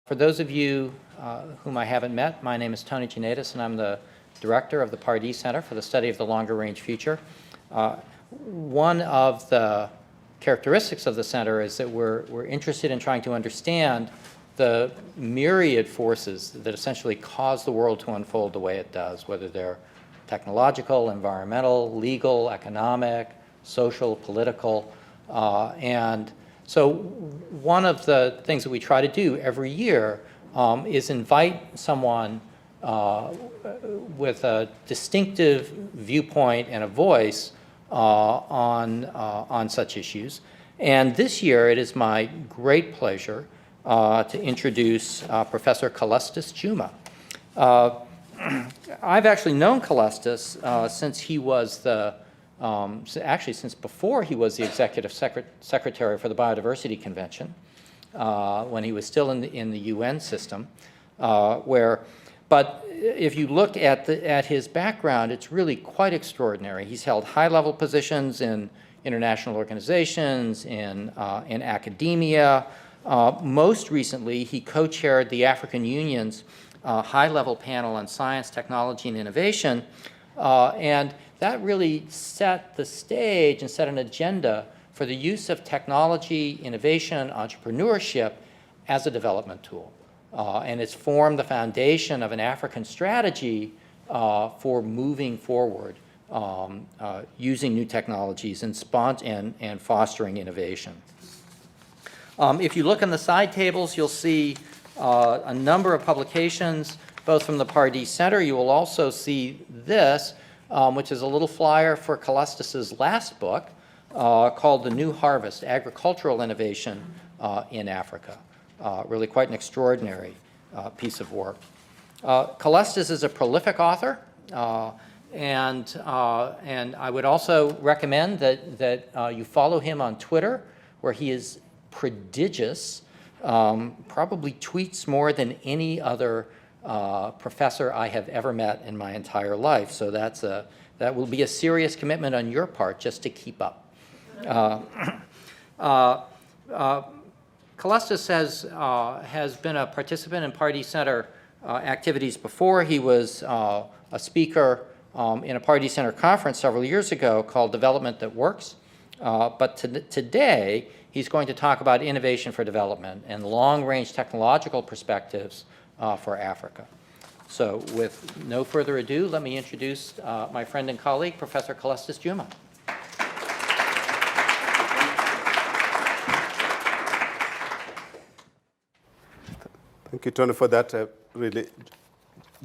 For those of you whom I haven't met, my name is Tony Janaitis, and I'm the director of the Pardee Center for the Study of the Longer Range Future. One of the characteristics of the center is that we're interested in trying to understand the myriad forces that essentially cause the world to unfold the way it does, whether they're technological, environmental, legal, economic, social, political, and so one of the things that we try to do every year is invite someone with a distinctive viewpoint and a voice on such issues. And this year it is my great pleasure to introduce Professor Calestous Juma. I've actually known Calestous since he was actually since before he was the executive secretary for the Biodiversity Convention, when he was still in the UN system, but if you look at his background, it's really quite extraordinary. He's held high-level positions in international organizations, in academia. Most recently, he co-chaired the African Union's high-level panel on science, technology, and innovation, and that really set the stage and set an agenda for the use of technology, innovation, entrepreneurship as a development tool. And it's formed the foundation of an African strategy for moving forward, using new technologies and fostering innovation. If you look in the side tables, you'll see a number of publications, both from the Pardee Center. You will also see this, which is a little flyer for Calestous' last book called The New Harvest, Agricultural Innovation in Africa. Really quite an extraordinary piece of work. Calestous is a prolific author, and I would also recommend that you follow him on Twitter, where he is prodigious, probably tweets more than any other professor I have ever met in my entire life. So that will be a serious commitment on your part just to keep up. Calestous has been a participant in Pardee Center activities before. He was a speaker in a Pardee Center conference several years ago called Development That Works. But today, he's going to talk about innovation for development and long-range technological perspectives for Africa. So with no further ado, let me introduce my friend and colleague, Professor Calestous Juma. Thank you, Tony, for that really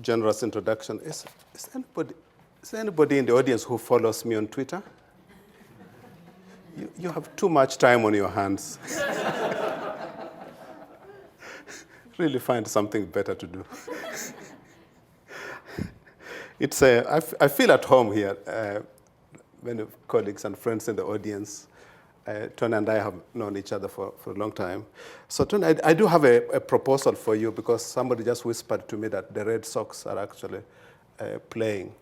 generous introduction. Is there anybody in the audience who follows me on Twitter? You have too much time on your hands. Really find something better to do. I feel at home here. Many colleagues and friends in the audience. Tony and I have known each other for a long time. So Tony, I do have a proposal for you, because somebody just whispered to me that the Red Sox are actually playing.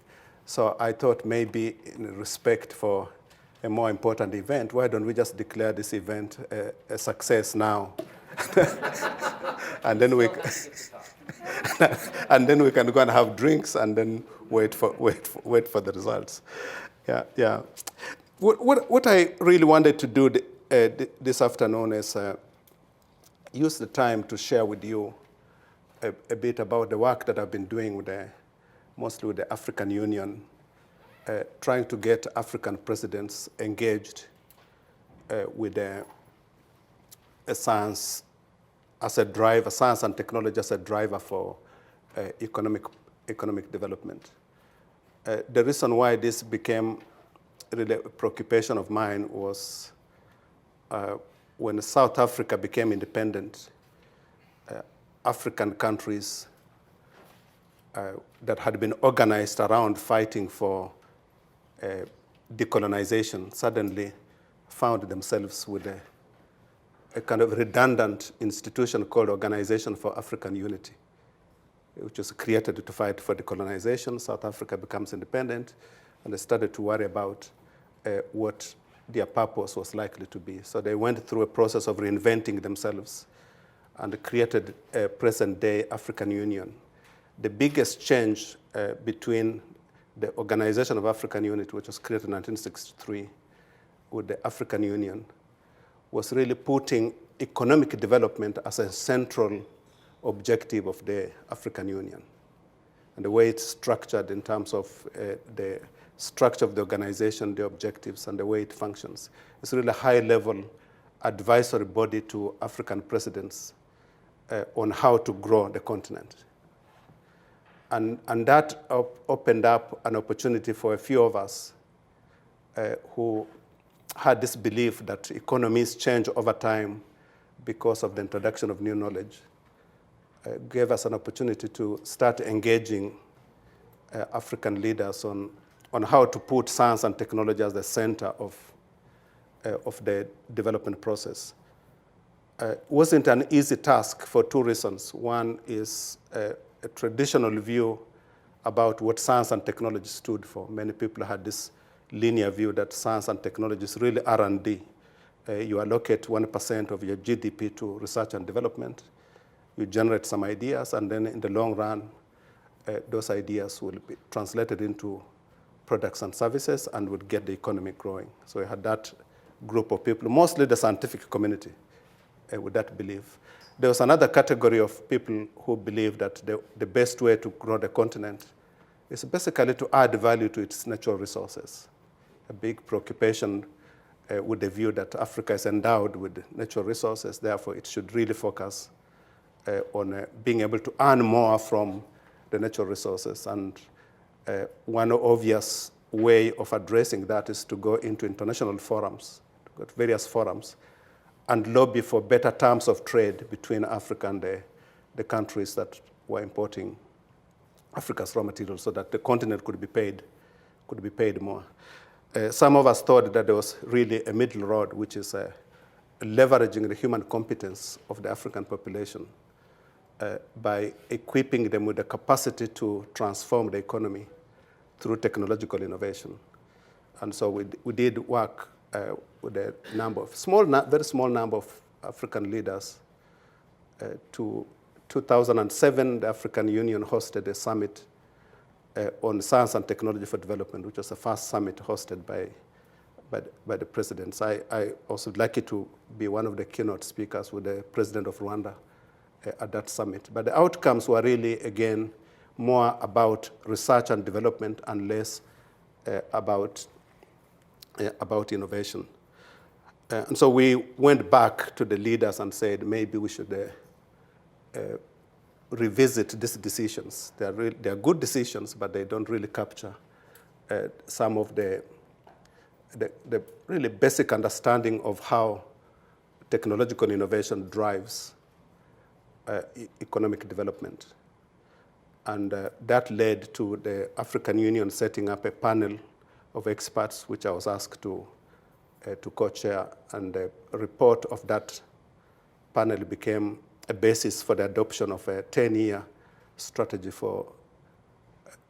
So I thought maybe in respect for a more important event, why don't we just declare this event a success now? and then we can go and have drinks and then wait for the results. Yeah. What I really wanted to do this afternoon is use the time to share with you a bit about the work that I've been doing mostly with the African Union, trying to get African presidents engaged with science as a driver, science and technology as a driver for economic development. The reason why this became really a preoccupation of mine was when South Africa became independent, African countries that had been organized around fighting for decolonization suddenly found themselves with a kind of redundant institution called Organization for African Unity, which was created to fight for decolonization. South Africa becomes independent, and they started to worry about what their purpose was likely to be. So they went through a process of reinventing themselves and created a present-day African Union. The biggest change between the Organization of African Unity, which was created in 1963, with the African Union, was really putting economic development as a central objective of the African Union. And the way it's structured in terms of the structure of the organization, the objectives, and the way it functions. It's really a high-level advisory body to African presidents on how to grow the continent. And that opened up an opportunity for a few of us who had this belief that economies change over time because of the introduction of new knowledge, gave us an opportunity to start engaging African leaders on how to put science and technology as the center of the development process. It wasn't an easy task for two reasons. One is a traditional view about what science and technology stood for. Many people had this linear view that science and technology is really R&D. You allocate 1% of your GDP to research and development. You generate some ideas, and then in the long run, those ideas will be translated into products and services and would get the economy growing. So we had that group of people, mostly the scientific community, with that belief. There was another category of people who believed that the best way to grow the continent is basically to add value to its natural resources. A big preoccupation with the view that Africa is endowed with natural resources, therefore it should really focus on being able to earn more from the natural resources. And one obvious way of addressing that is to go into international forums, various forums, and lobby for better terms of trade between Africa and the countries that were importing Africa's raw materials, so that the continent could be paid more. Some of us thought that there was really a middle road, which is leveraging the human competence of the African population by equipping them with the capacity to transform the economy through technological innovation. And so we did work with a number of very small number of African leaders. To 2007, the African Union hosted a summit on science and technology for development, which was the first summit hosted by the presidents. I also lucky to be one of the keynote speakers with the president of Rwanda at that summit. But the outcomes were really, again, more about research and development and less about innovation. And so we went back to the leaders and said, maybe we should revisit these decisions. They are good decisions, but they don't really capture some of the really basic understanding of how technological innovation drives economic development. And that led to the African Union setting up a panel of experts, which I was asked to co-chair. And the report of that panel became a basis for the adoption of a 10-year strategy for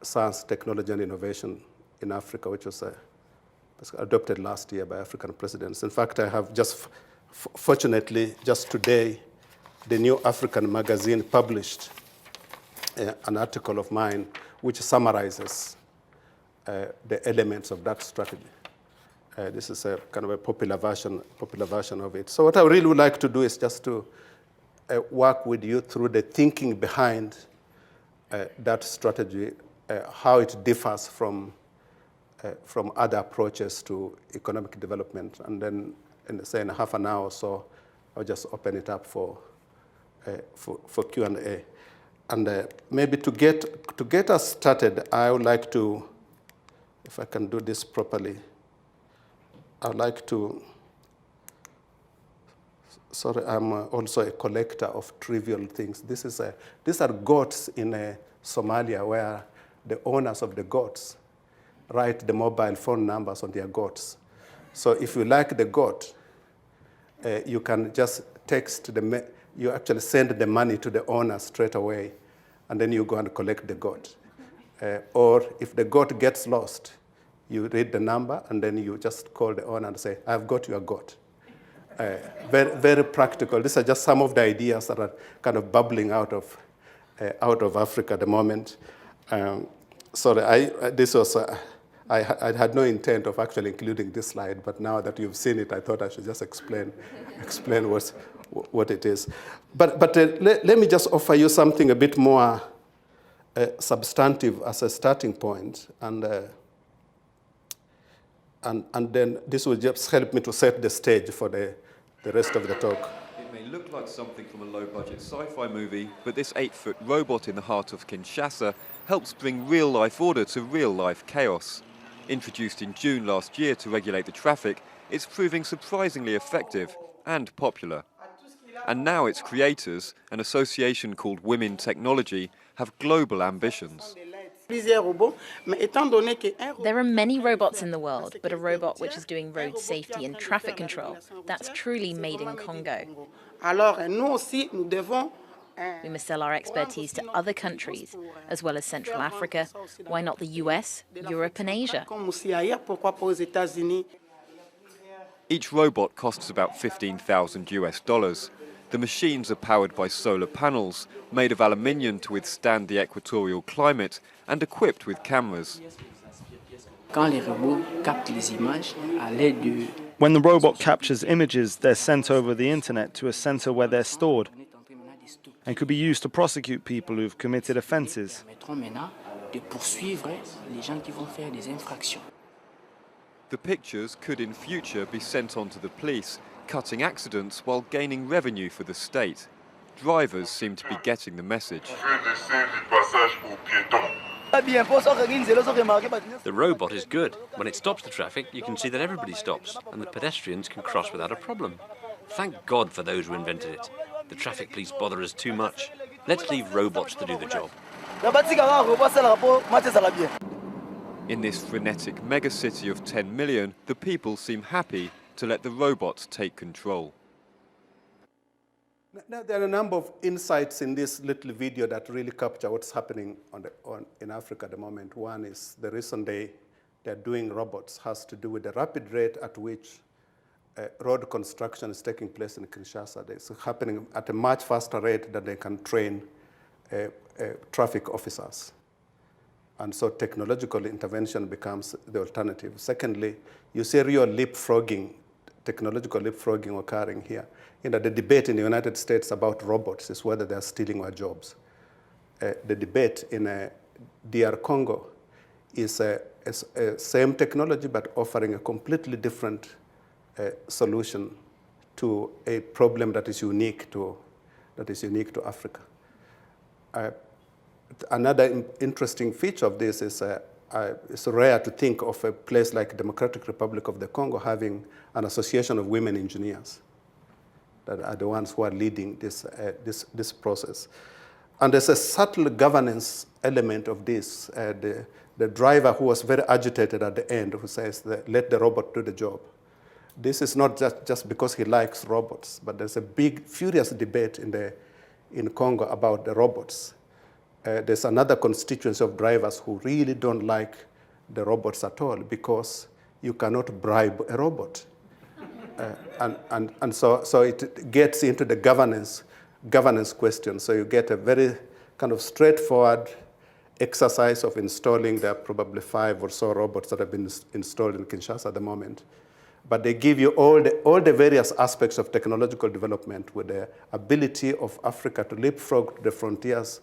science, technology, and innovation in Africa, which was adopted last year by African presidents. In fact, I have just, fortunately, just today, the New African magazine published an article of mine which summarizes the elements of that strategy. This is a kind of a popular version of it. So what I really would like to do is just to work with you through the thinking behind that strategy, how it differs from other approaches to economic development. And then, in half an hour or so, I'll just open it up for Q&A. And maybe to get us started, I would like to, if I can do this properly, I'd like to, sorry, I'm also a collector of trivial things. These are goats in Somalia, where the owners of the goats write the mobile phone numbers on their goats. So if you like the goat, you can just text you actually send the money to the owner straight away, and then you go and collect the goat. Or if the goat gets lost, you read the number, and then you just call the owner and say, I've got your goat. very, very practical. These are just some of the ideas that are kind of bubbling out of Africa at the moment. I had no intent of actually including this slide, but now that you've seen it, I thought I should just explain what it is. But let me just offer you something a bit more substantive as a starting point, and then this will just help me to set the stage for the rest of the talk. It may look like something from a low-budget sci-fi movie, but this 8-foot robot in the heart of Kinshasa helps bring real-life order to real-life chaos. Introduced in June last year to regulate the traffic, it's proving surprisingly effective and popular. And now its creators, an association called Women Technology, have global ambitions. There are many robots in the world, but a robot which is doing road safety and traffic control, that's truly made in Congo. We must sell our expertise to other countries, as well as Central Africa. Why not the US, Europe and Asia? Each robot costs about $15,000. The machines are powered by solar panels, made of aluminium to withstand the equatorial climate, and equipped with cameras. When the robot captures images, they're sent over the internet to a center where they're stored and could be used to prosecute people who've committed offenses. The pictures could in future be sent on to the police, cutting accidents while gaining revenue for the state. Drivers seem to be getting the message. The robot is good. When it stops the traffic, you can see that everybody stops, and the pedestrians can cross without a problem. Thank God for those who invented it. The traffic police bother us too much. Let's leave robots to do the job. In this frenetic megacity of 10 million, the people seem happy to let the robots take control. Now, there are a number of insights in this little video that really capture what's happening in Africa at the moment. One is the reason they're doing robots has to do with the rapid rate at which road construction is taking place in Kinshasa. It's happening at a much faster rate than they can train traffic officers. And so technological intervention becomes the alternative. Secondly, you see real leapfrogging, technological leapfrogging occurring here. You know, the debate in the United States about robots is whether they're stealing our jobs. The debate in DR Congo is same technology but offering a completely different solution to a problem that is unique to Africa. Another interesting feature of this is it's rare to think of a place like Democratic Republic of the Congo having an association of women engineers that are the ones who are leading this process. And there's a subtle governance element of this. The driver who was very agitated at the end, who says, let the robot do the job. This is not just because he likes robots, but there's a big, furious debate in Congo about the robots. There's another constituency of drivers who really don't like the robots at all because you cannot bribe a robot. And so it gets into the governance question. So you get a very kind of straightforward exercise of installing. There are probably 5 or so robots that have been installed in Kinshasa at the moment. But they give you all the various aspects of technological development with the ability of Africa to leapfrog the frontiers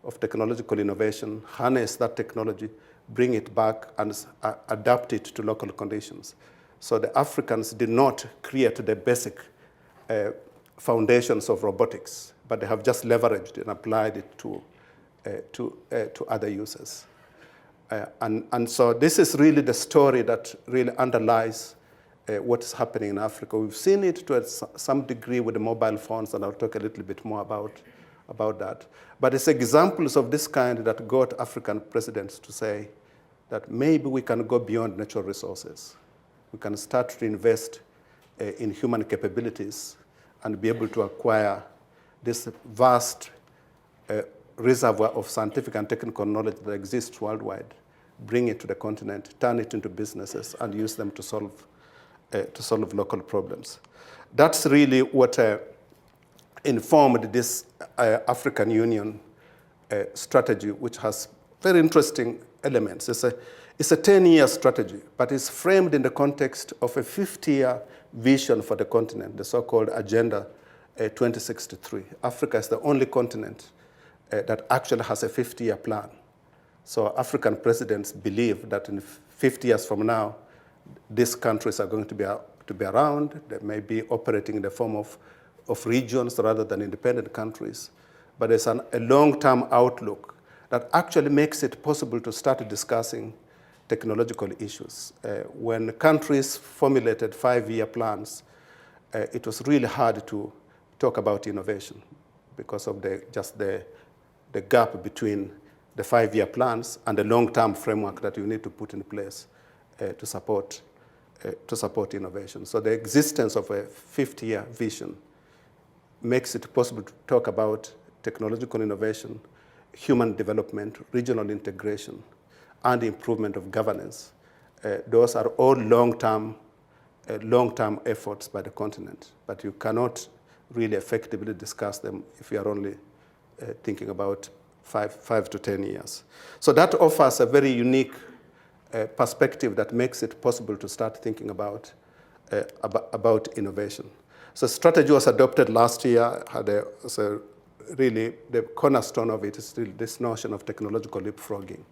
of technological innovation, harness that technology, bring it back, and adapt it to local conditions. So the Africans did not create the basic foundations of robotics, but they have just leveraged and applied it to other uses. And so this is really the story that really underlies what is happening in Africa. We've seen it to some degree with the mobile phones, and I'll talk a little bit more about that. But it's examples of this kind that got African presidents to say that maybe we can go beyond natural resources. We can start to invest in human capabilities and be able to acquire this vast reservoir of scientific and technical knowledge that exists worldwide, bring it to the continent, turn it into businesses, and use them to solve to solve local problems. That's really what informed this African Union strategy, which has very interesting elements. It's a 10-year strategy, but it's framed in the context of a 50-year vision for the continent, the so-called Agenda 2063. Africa is the only continent that actually has a 50-year plan. So African presidents believe that in 50 years from now, these countries are going to be around. They may be operating in the form of regions rather than independent countries. But there's a long-term outlook that actually makes it possible to start discussing technological issues. When countries formulated 5-year plans, it was really hard to talk about innovation because of the gap between the 5-year plans and the long-term framework that you need to put in place to support innovation. So the existence of a 50-year vision makes it possible to talk about technological innovation, human development, regional integration, and improvement of governance. Those are all long-term efforts by the continent, but you cannot really effectively discuss them if you are only thinking about 5 to 10 years. So that offers a very unique perspective that makes it possible to start thinking about innovation. So strategy was adopted last year. Really, the cornerstone of it is still this notion of technological leapfrogging,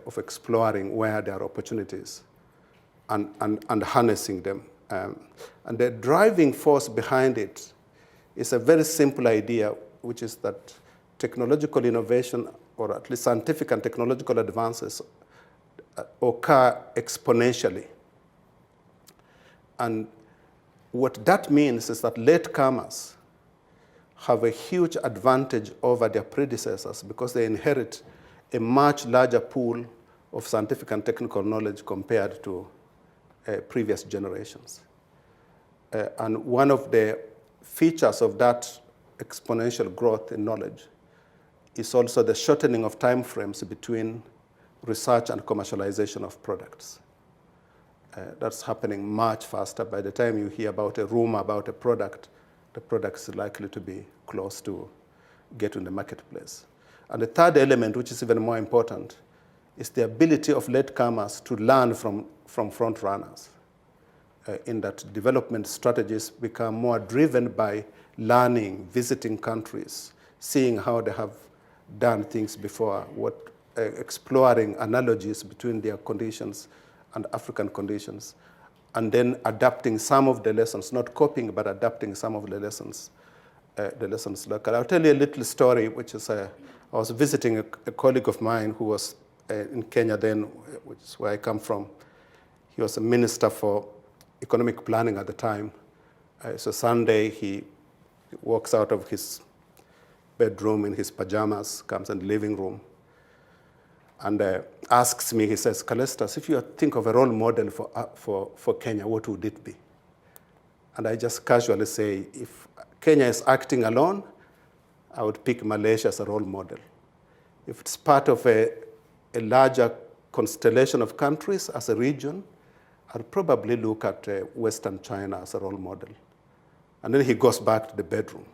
of exploring where there are opportunities and harnessing them. And the driving force behind it is a very simple idea, which is that technological innovation, or at least scientific and technological advances, occur exponentially. And what that means is that latecomers have a huge advantage over their predecessors because they inherit a much larger pool of scientific and technical knowledge compared to previous generations. And one of the features of that exponential growth in knowledge is also the shortening of time frames between research and commercialization of products. That's happening much faster. By the time you hear about a rumor about a product, the product is likely to be close to get in the marketplace. And the third element, which is even more important, is the ability of latecomers to learn from front runners, in that development strategies become more driven by learning, visiting countries, seeing how they have done things before, exploring analogies between their conditions and African conditions, and then adapting some of the lessons, not copying, but adapting some of the lessons local. I'll tell you a little story, which is I was visiting a colleague of mine who was in Kenya then, which is where I come from. He was a minister for economic planning at the time. So Sunday, he walks out of his bedroom in his pajamas, comes in the living room, and asks me, he says, Calestous, if you think of a role model for Kenya, what would it be? And I just casually say, if Kenya is acting alone, I would pick Malaysia as a role model. If it's part of a larger constellation of countries as a region, I'd probably look at Western China as a role model. And then he goes back to the bedroom.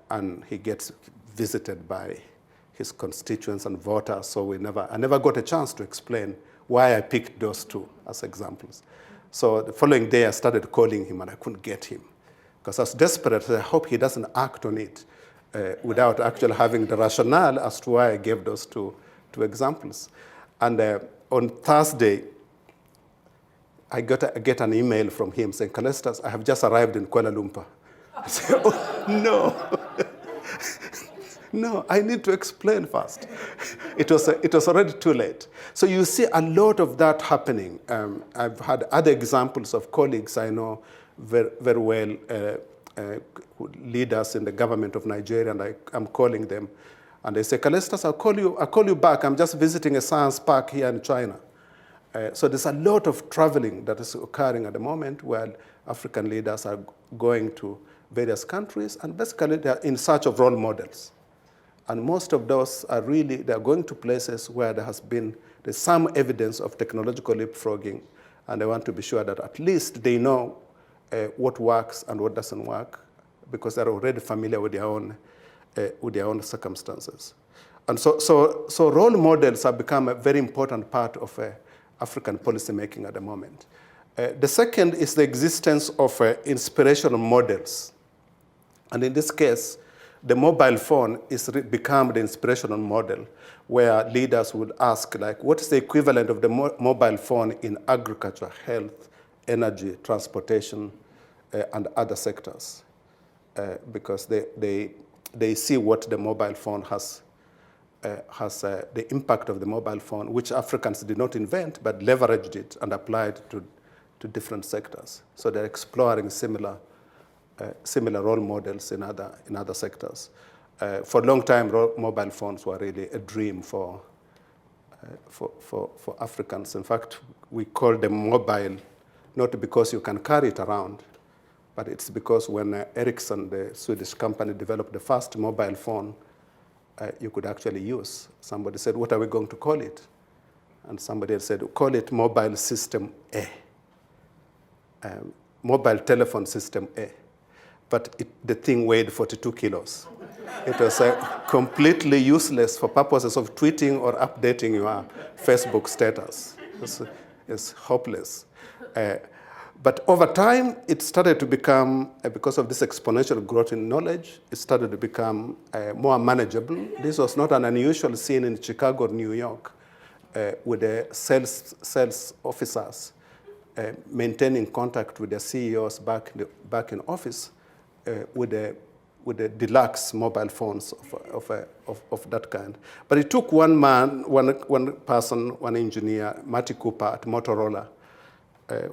And he gets visited by his constituents and voters, so I never got a chance to explain why I picked those two as examples. So the following day, I started calling him, and I couldn't get him. Because I was desperate. I hope he doesn't act on it without actually having the rationale as to why I gave those two examples. And on Thursday, I get an email from him saying, Calestous, I have just arrived in Kuala Lumpur. I said, oh, no. No, I need to explain first. It was already too late. So you see a lot of that happening. I've had other examples of colleagues I know very well, leaders in the government of Nigeria, and I'm calling them. And they say, Calestous, I'll call you back. I'm just visiting a science park here in China. So there's a lot of traveling that is occurring at the moment where African leaders are going to various countries, and basically they're in search of role models. And most of those are they're going to places where there's some evidence of technological leapfrogging and they want to be sure that at least they know what works and what doesn't work, because they're already familiar with their own circumstances. And so role models have become a very important part of African policymaking at the moment. The second is the existence of inspirational models. And in this case, the mobile phone is become the inspirational model, where leaders would ask, like, what is the equivalent of the mobile phone in agriculture, health, energy, transportation, and other sectors? Because they see what the mobile phone has the impact of the mobile phone, which Africans did not invent, but leveraged it and applied to different sectors. So they're exploring similar role models in other sectors. For a long time, mobile phones were really a dream for Africans. In fact, we call them mobile, not because you can carry it around, but it's because when Ericsson, the Swedish company, developed the first mobile phone you could actually use, somebody said, what are we going to call it? And somebody had said, call it Mobile System A, Mobile Telephone System A. But the thing weighed 42 kilos. It was completely useless for purposes of tweeting or updating your Facebook status. It's hopeless. But over time, it started to become, because of this exponential growth in knowledge, it started to become more manageable. This was not an unusual scene in Chicago or New York, with the sales officers maintaining contact with the CEOs back in office with the deluxe mobile phones of that kind. But it took one person, one engineer, Marty Cooper at Motorola,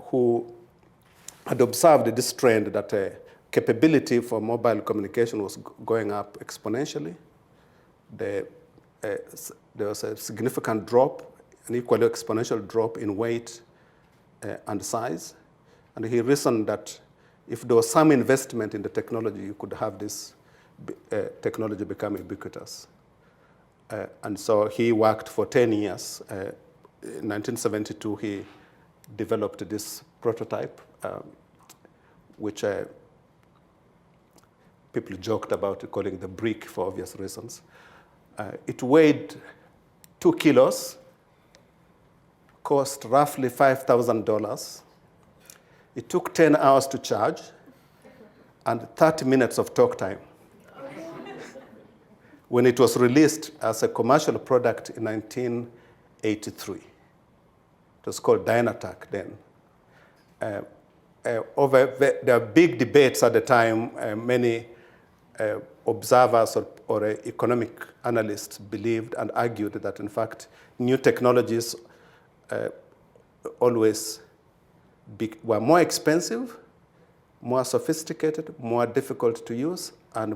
who had observed this trend that capability for mobile communication was going up exponentially. There was a significant drop, an equally exponential drop in weight and size. And he reasoned that if there was some investment in the technology, you could have this technology become ubiquitous. And so he worked for 10 years. In 1972, he developed this prototype, which people joked about calling the brick for obvious reasons. It weighed 2 kilos, cost roughly $5,000. It took 10 hours to charge and 30 minutes of talk time. When it was released as a commercial product in 1983. It was called Dynatac then. There are big debates at the time. Many observers or economic analysts believed and argued that, in fact, new technologies always were more expensive, more sophisticated, more difficult to use, and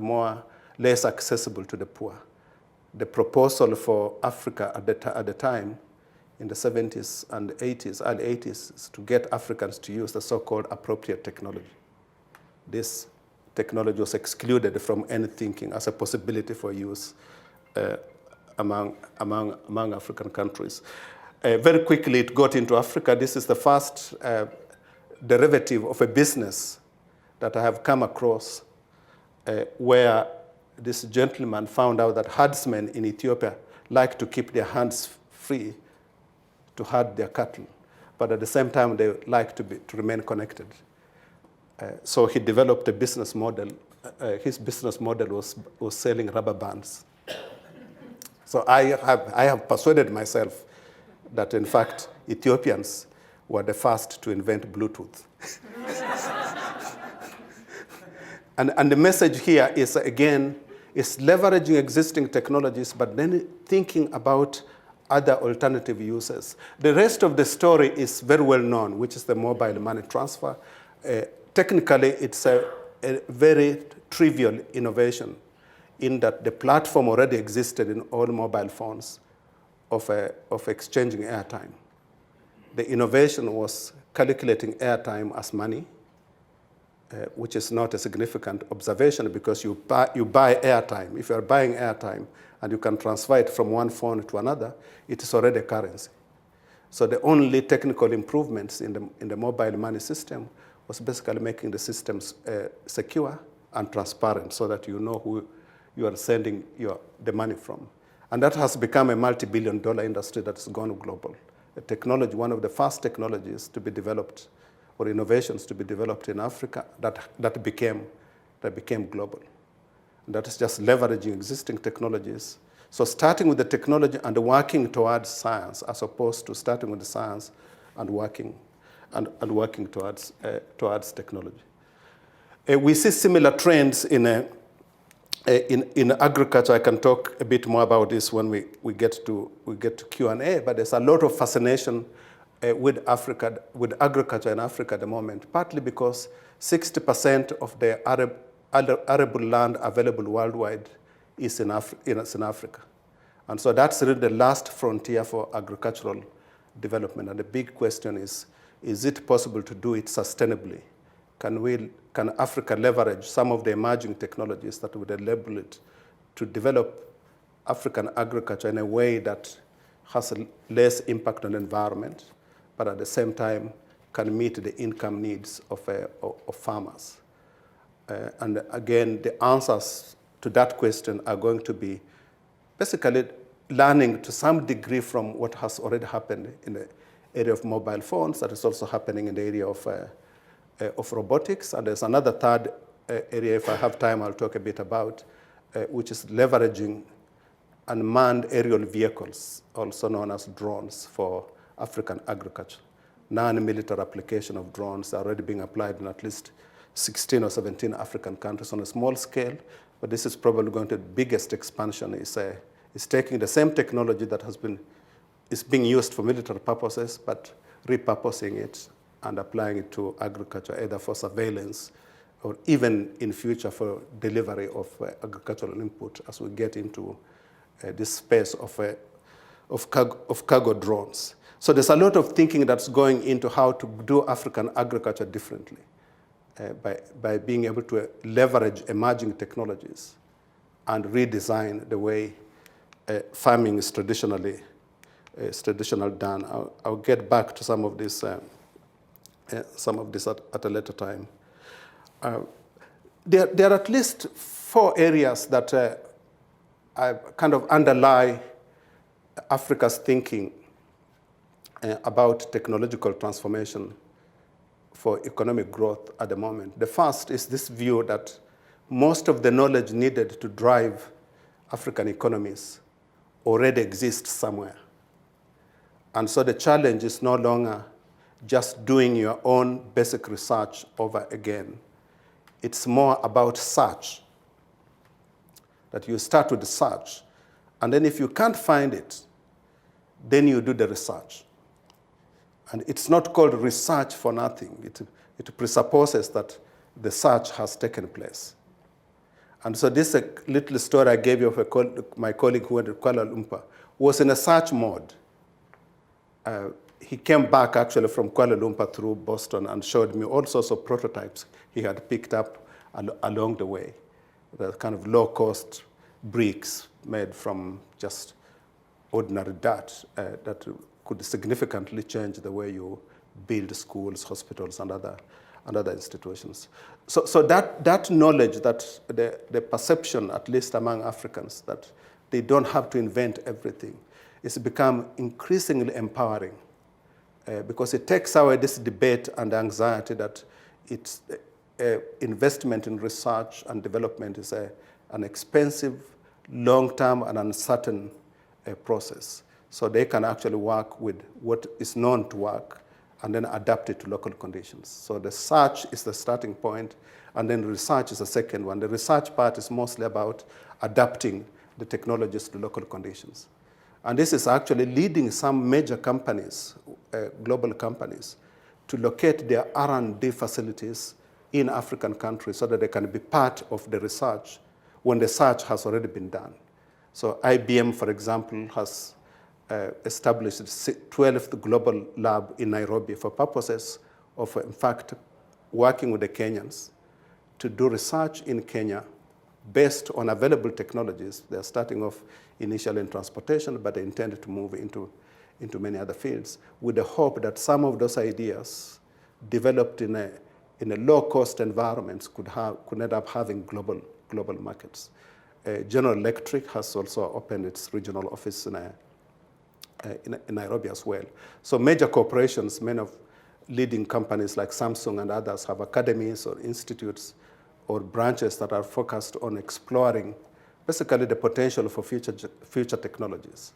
less accessible to the poor. The proposal for Africa at the time, in the 70s and 80s, early 80s, is to get Africans to use the so-called appropriate technology. This technology was excluded from any thinking as a possibility for use among African countries. Very quickly, it got into Africa. This is the first derivative of a business that I have come across where this gentleman found out that herdsmen in Ethiopia like to keep their hands free to herd their cattle, but at the same time they like to remain connected. So he developed a business model. His business model was selling rubber bands. So I have persuaded myself that, in fact, Ethiopians were the first to invent Bluetooth. And the message here is, again, is leveraging existing technologies, but then thinking about other alternative uses. The rest of the story is very well known, which is the mobile money transfer. Technically, it's a very trivial innovation in that the platform already existed in all mobile phones of exchanging airtime. The innovation was calculating airtime as money, which is not a significant observation because you buy airtime. If you are buying airtime and you can transfer it from one phone to another, it is already a currency. So the only technical improvements in the mobile money system was basically making the systems secure and transparent so that you know who you are sending the money from. And that has become a multi-billion-dollar industry that's gone global. A technology, one of the first technologies to be developed, or innovations to be developed in Africa, that became global. And that is just leveraging existing technologies. So starting with the technology and working towards science, as opposed to starting with the science and working towards technology. We see similar trends in agriculture. I can talk a bit more about this when we get to Q&A, but there's a lot of fascination with agriculture in Africa at the moment, partly because 60% of the arable land available worldwide is in Africa. And so that's really the last frontier for agricultural development. And the big question is it possible to do it sustainably? Can Africa leverage some of the emerging technologies that would enable it to develop African agriculture in a way that has less impact on the environment, but at the same time can meet the income needs of farmers? And again, the answers to that question are going to be basically learning to some degree from what has already happened in the area of mobile phones, that is also happening in the area of robotics. And there's another third area, if I have time, I'll talk a bit about, which is leveraging unmanned aerial vehicles, also known as drones, for African agriculture. Non-military application of drones are already being applied in at least 16 or 17 African countries on a small scale, but this is probably going to be the biggest expansion is taking the same technology that is being used for military purposes, but repurposing it and applying it to agriculture, either for surveillance or even in future for delivery of agricultural input as we get into this space of cargo drones. So there's a lot of thinking that's going into how to do African agriculture differently by being able to leverage emerging technologies and redesign the way farming is traditionally done. I'll get back to some of this at a later time. There are at least 4 areas that kind of underlie Africa's thinking about technological transformation for economic growth at the moment. The first is this view that most of the knowledge needed to drive African economies already exists somewhere. And so the challenge is no longer just doing your own basic research over again. It's more about search, that you start with the search, and then if you can't find it, then you do the research. And it's not called research for nothing. It presupposes that the search has taken place. And so this little story I gave you of my colleague who went to Kuala Lumpur was in a search mode. He came back actually from Kuala Lumpur through Boston and showed me all sorts of prototypes he had picked up along the way. The kind of low-cost bricks made from just ordinary dirt that could significantly change the way you build schools, hospitals, and other institutions. So that knowledge, that the perception, at least among Africans, that they don't have to invent everything, it's become increasingly empowering because it takes away this debate and anxiety that it's investment in research and development is an expensive, long-term, and uncertain process. So they can actually work with what is known to work and then adapt it to local conditions. So the search is the starting point, and then research is the second one. The research part is mostly about adapting the technologies to local conditions. And this is actually leading some major companies, global companies, to locate their R&D facilities in African countries so that they can be part of the research when the search has already been done. So IBM, for example, has established the 12th global lab in Nairobi for purposes of, in fact, working with the Kenyans to do research in Kenya based on available technologies. They're starting off initially in transportation, but they intend to move into into many other fields, with the hope that some of those ideas developed in a low-cost environments could end up having global markets. General Electric has also opened its regional office in Nairobi as well. So major corporations, many of leading companies like Samsung and others have academies or institutes or branches that are focused on exploring basically the potential for future technologies,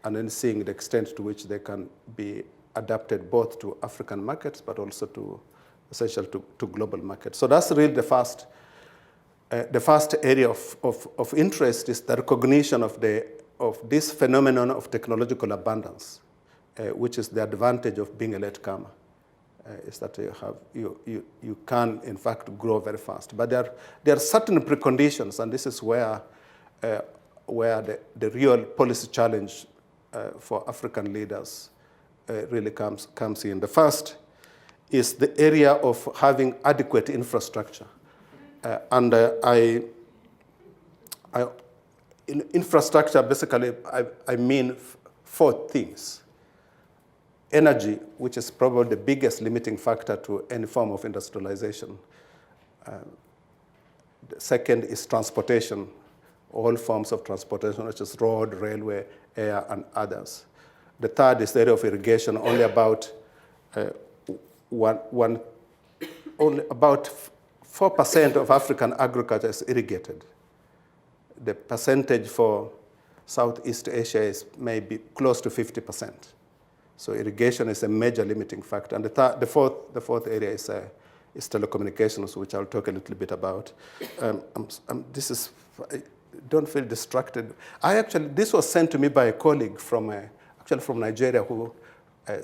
and then seeing the extent to which they can be adapted both to African markets, but also to essential to global markets. So that's really the first area of interest, is the recognition of this phenomenon of technological abundance, which is the advantage of being a latecomer, is that you can in fact grow very fast. But there are certain preconditions, and this is where the real policy challenge for African leaders really comes in. The first is the area of having adequate infrastructure. In infrastructure, basically, I mean four things. Energy, which is probably the biggest limiting factor to any form of industrialization. The second is transportation, all forms of transportation, such as road, railway, air, and others. The third is the area of irrigation. Only about 4% of African agriculture is irrigated. The percentage for Southeast Asia is maybe close to 50%. So irrigation is a major limiting factor. And the fourth area is telecommunications, which I'll talk a little bit about. Don't feel distracted. This was sent to me by a colleague from Nigeria, who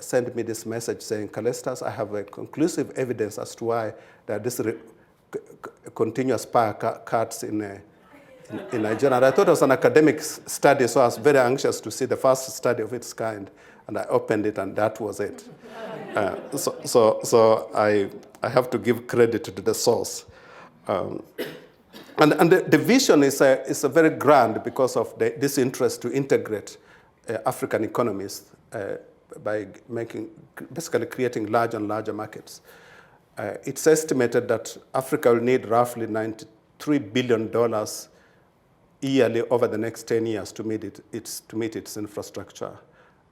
sent me this message saying, Calestous, I have a conclusive evidence as to why there are this continuous power cuts in Nigeria. And I thought it was an academic study, so I was very anxious to see the first study of its kind. And I opened it, and that was it. So I have to give credit to the source. And the vision is a very grand, because of this interest to integrate African economies by basically creating larger and larger markets. It's estimated that Africa will need roughly $93 billion yearly over the next 10 years to meet its infrastructure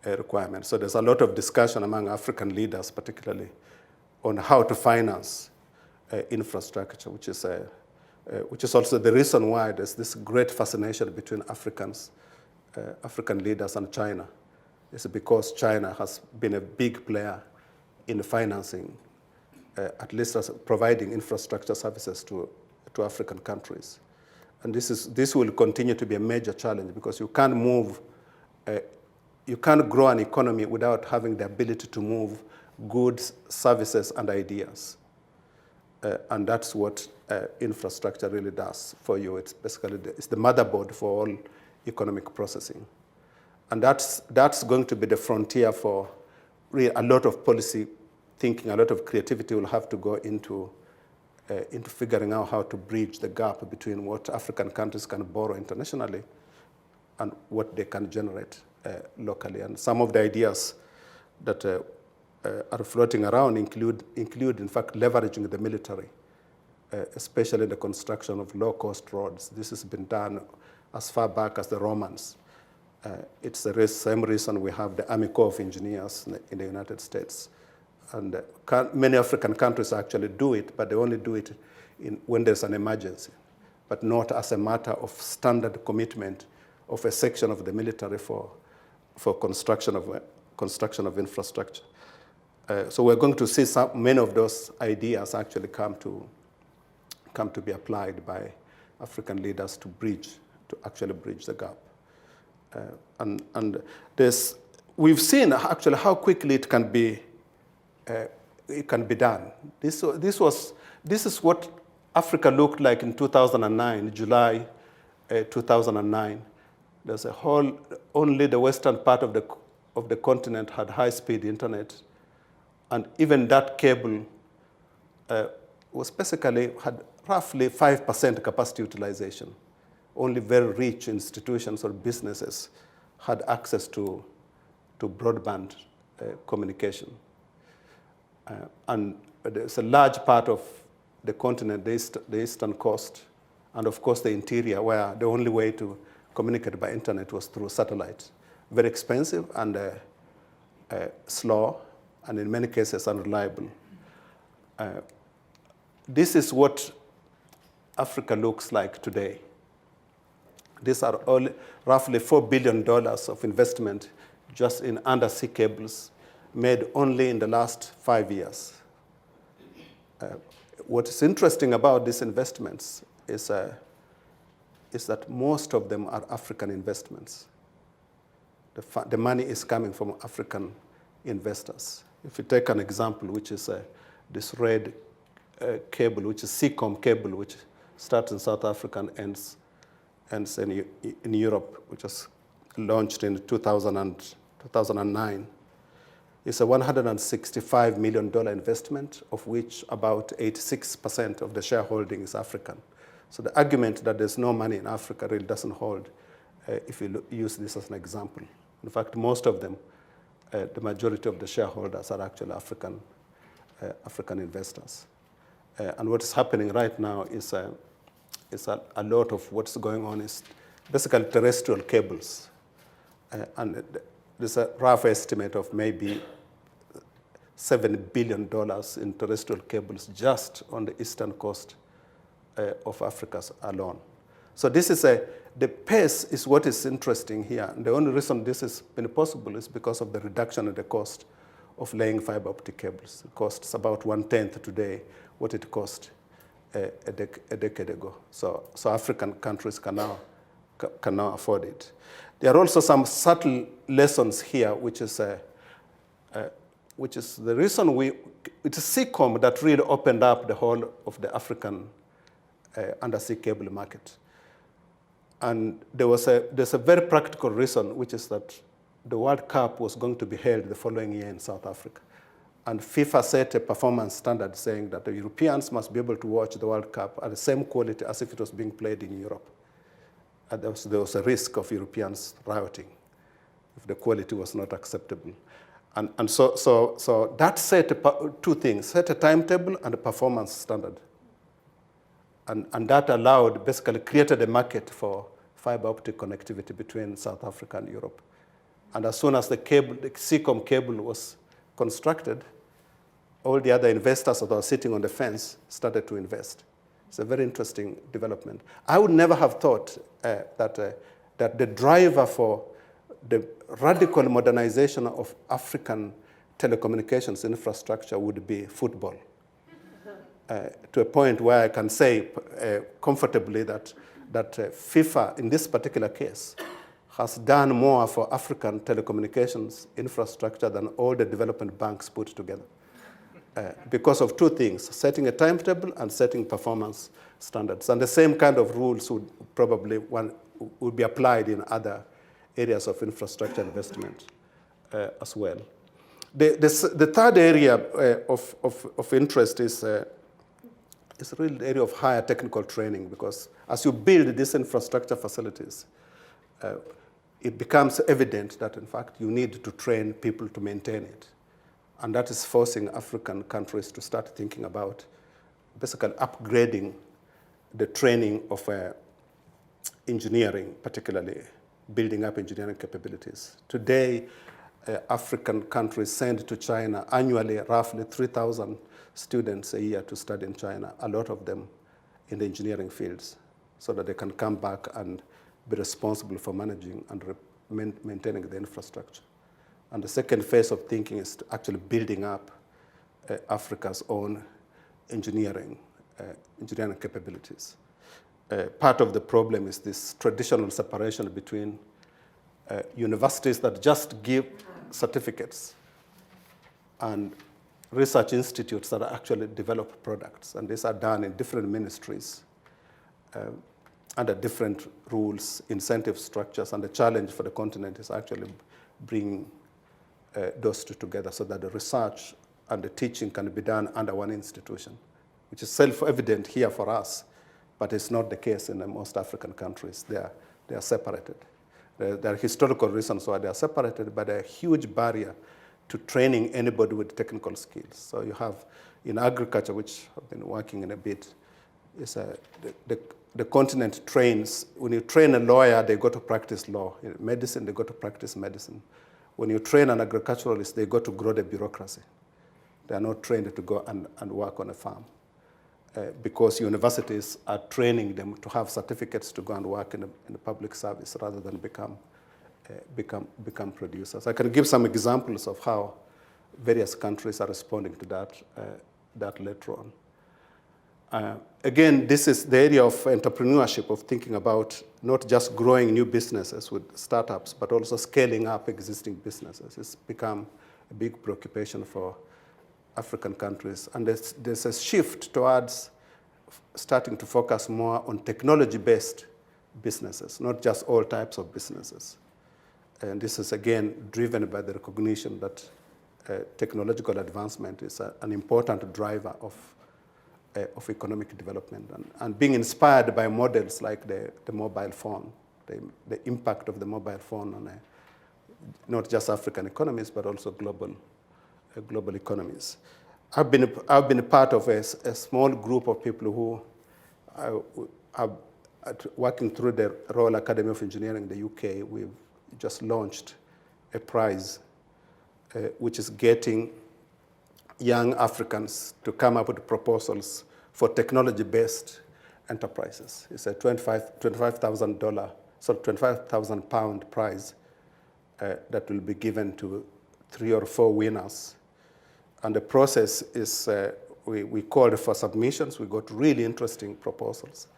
requirements. So there's a lot of discussion among African leaders, particularly, on how to finance infrastructure, which is also the reason why there's this great fascination between African leaders and China. It's because China has been a big player in financing, at least as providing infrastructure services to African countries. And this will continue to be a major challenge, because you can't grow an economy without having the ability to move goods, services, and ideas. And that's what infrastructure really does for you. It's basically it's the motherboard for all economic processing. And that's going to be the frontier for really a lot of policy thinking. A lot of creativity will have to go into figuring out how to bridge the gap between what African countries can borrow internationally and what they can generate locally. And some of the ideas that are floating around include, in fact, leveraging the military, especially the construction of low-cost roads. This has been done as far back as the Romans. It's the same reason we have the Army Corps of Engineers in the United States. And many African countries actually do it, but they only do it when there's an emergency, but not as a matter of standard commitment of a section of the military for construction of infrastructure. So we're going to see many of those ideas actually come to be applied by African leaders to actually bridge the gap. And we've seen actually how quickly it can be done. This is what Africa looked like in 2009, July 2009. There's only the western part of the continent had high-speed internet, and even that cable was basically had roughly 5% capacity utilization. Only very rich institutions or businesses had access to to broadband communication. And there's a large part of the continent, the eastern coast, and of course the interior, where the only way to communicate by internet was through satellite. Very expensive and slow, and in many cases unreliable. This is what Africa looks like today. These are all roughly $4 billion of investment just in undersea cables made only in the last 5 years. What is interesting about these investments is that most of them are African investments. The money is coming from African investors. If you take an example, which is this red cable, which is Seacom cable, which starts in South Africa and ends in Europe, which was launched in 2009. It's a $165 million investment, of which about 86% of the shareholding is African. So the argument that there's no money in Africa really doesn't hold if you use this as an example. In fact, most of them, the majority of the shareholders are actually African investors. And what is happening right now is a lot of what's going on is basically terrestrial cables. And there's a rough estimate of maybe $7 billion in terrestrial cables just on the eastern coast of Africa alone. So this is the pace is what is interesting here. And the only reason this has been possible is because of the reduction in the cost of laying fiber optic cables. It costs about 1/10 today what it cost a decade ago. So African countries can now afford it. There are also some subtle lessons here, which is the reason it's Seacom that really opened up the whole of the African undersea cable market. And there's a very practical reason, which is that the World Cup was going to be held the following year in South Africa. And FIFA set a performance standard saying that the Europeans must be able to watch the World Cup at the same quality as if it was being played in Europe. And there was a risk of Europeans rioting if the quality was not acceptable. And so that set two things, set a timetable and a performance standard. And that basically created a market for fiber optic connectivity between South Africa and Europe. And as soon as the Seacom cable was constructed, all the other investors that were sitting on the fence started to invest. It's a very interesting development. I would never have thought that the driver for the radical modernization of African telecommunications infrastructure would be football. To a point where I can say comfortably that FIFA, in this particular case, has done more for African telecommunications infrastructure than all the development banks put together. Because of two things, setting a timetable and setting performance standards. And the same kind of rules would be applied in other areas of infrastructure investment as well. The third area of interest is really the area of higher technical training, because as you build these infrastructure facilities, it becomes evident that, in fact, you need to train people to maintain it. And that is forcing African countries to start thinking about basically upgrading the training of engineering, particularly building up engineering capabilities. Today, African countries send to China annually roughly 3,000 students a year to study in China, a lot of them in the engineering fields, so that they can come back and be responsible for managing and maintaining the infrastructure. And the second phase of thinking is actually building up Africa's own engineering capabilities. Part of the problem is this traditional separation between universities that just give certificates and research institutes that actually develop products. And these are done in different ministries under different rules, incentive structures. And the challenge for the continent is actually bringing those two together so that the research and the teaching can be done under one institution, which is self-evident here for us, but it's not the case in most African countries. They are separated. There are historical reasons why they are separated, but a huge barrier to training anybody with technical skills. So you have in agriculture, which I've been working in a bit, is the continent trains. When you train a lawyer, they go to practice law. In medicine, they go to practice medicine. When you train an agriculturalist, they go to grow the bureaucracy. They are not trained to go and work on a farm because universities are training them to have certificates to go and work in the public service rather than become producers. I can give some examples of how various countries are responding to that later on. Again, this is the area of entrepreneurship, of thinking about not just growing new businesses with startups, but also scaling up existing businesses. It's become a big preoccupation for African countries. And there's a shift towards starting to focus more on technology-based businesses, not just all types of businesses. And this is, again, driven by the recognition that technological advancement is an important driver of economic development, and being inspired by models like the mobile phone, the impact of the mobile phone on not just African economies, but also global economies. I've been a part of a small group of people who are working through the Royal Academy of Engineering in the UK. We've just launched a prize which is getting young Africans to come up with proposals for technology-based enterprises. It's a £25,000 prize that will be given to 3 or 4 winners. And the process is we called for submissions. We got really interesting proposals.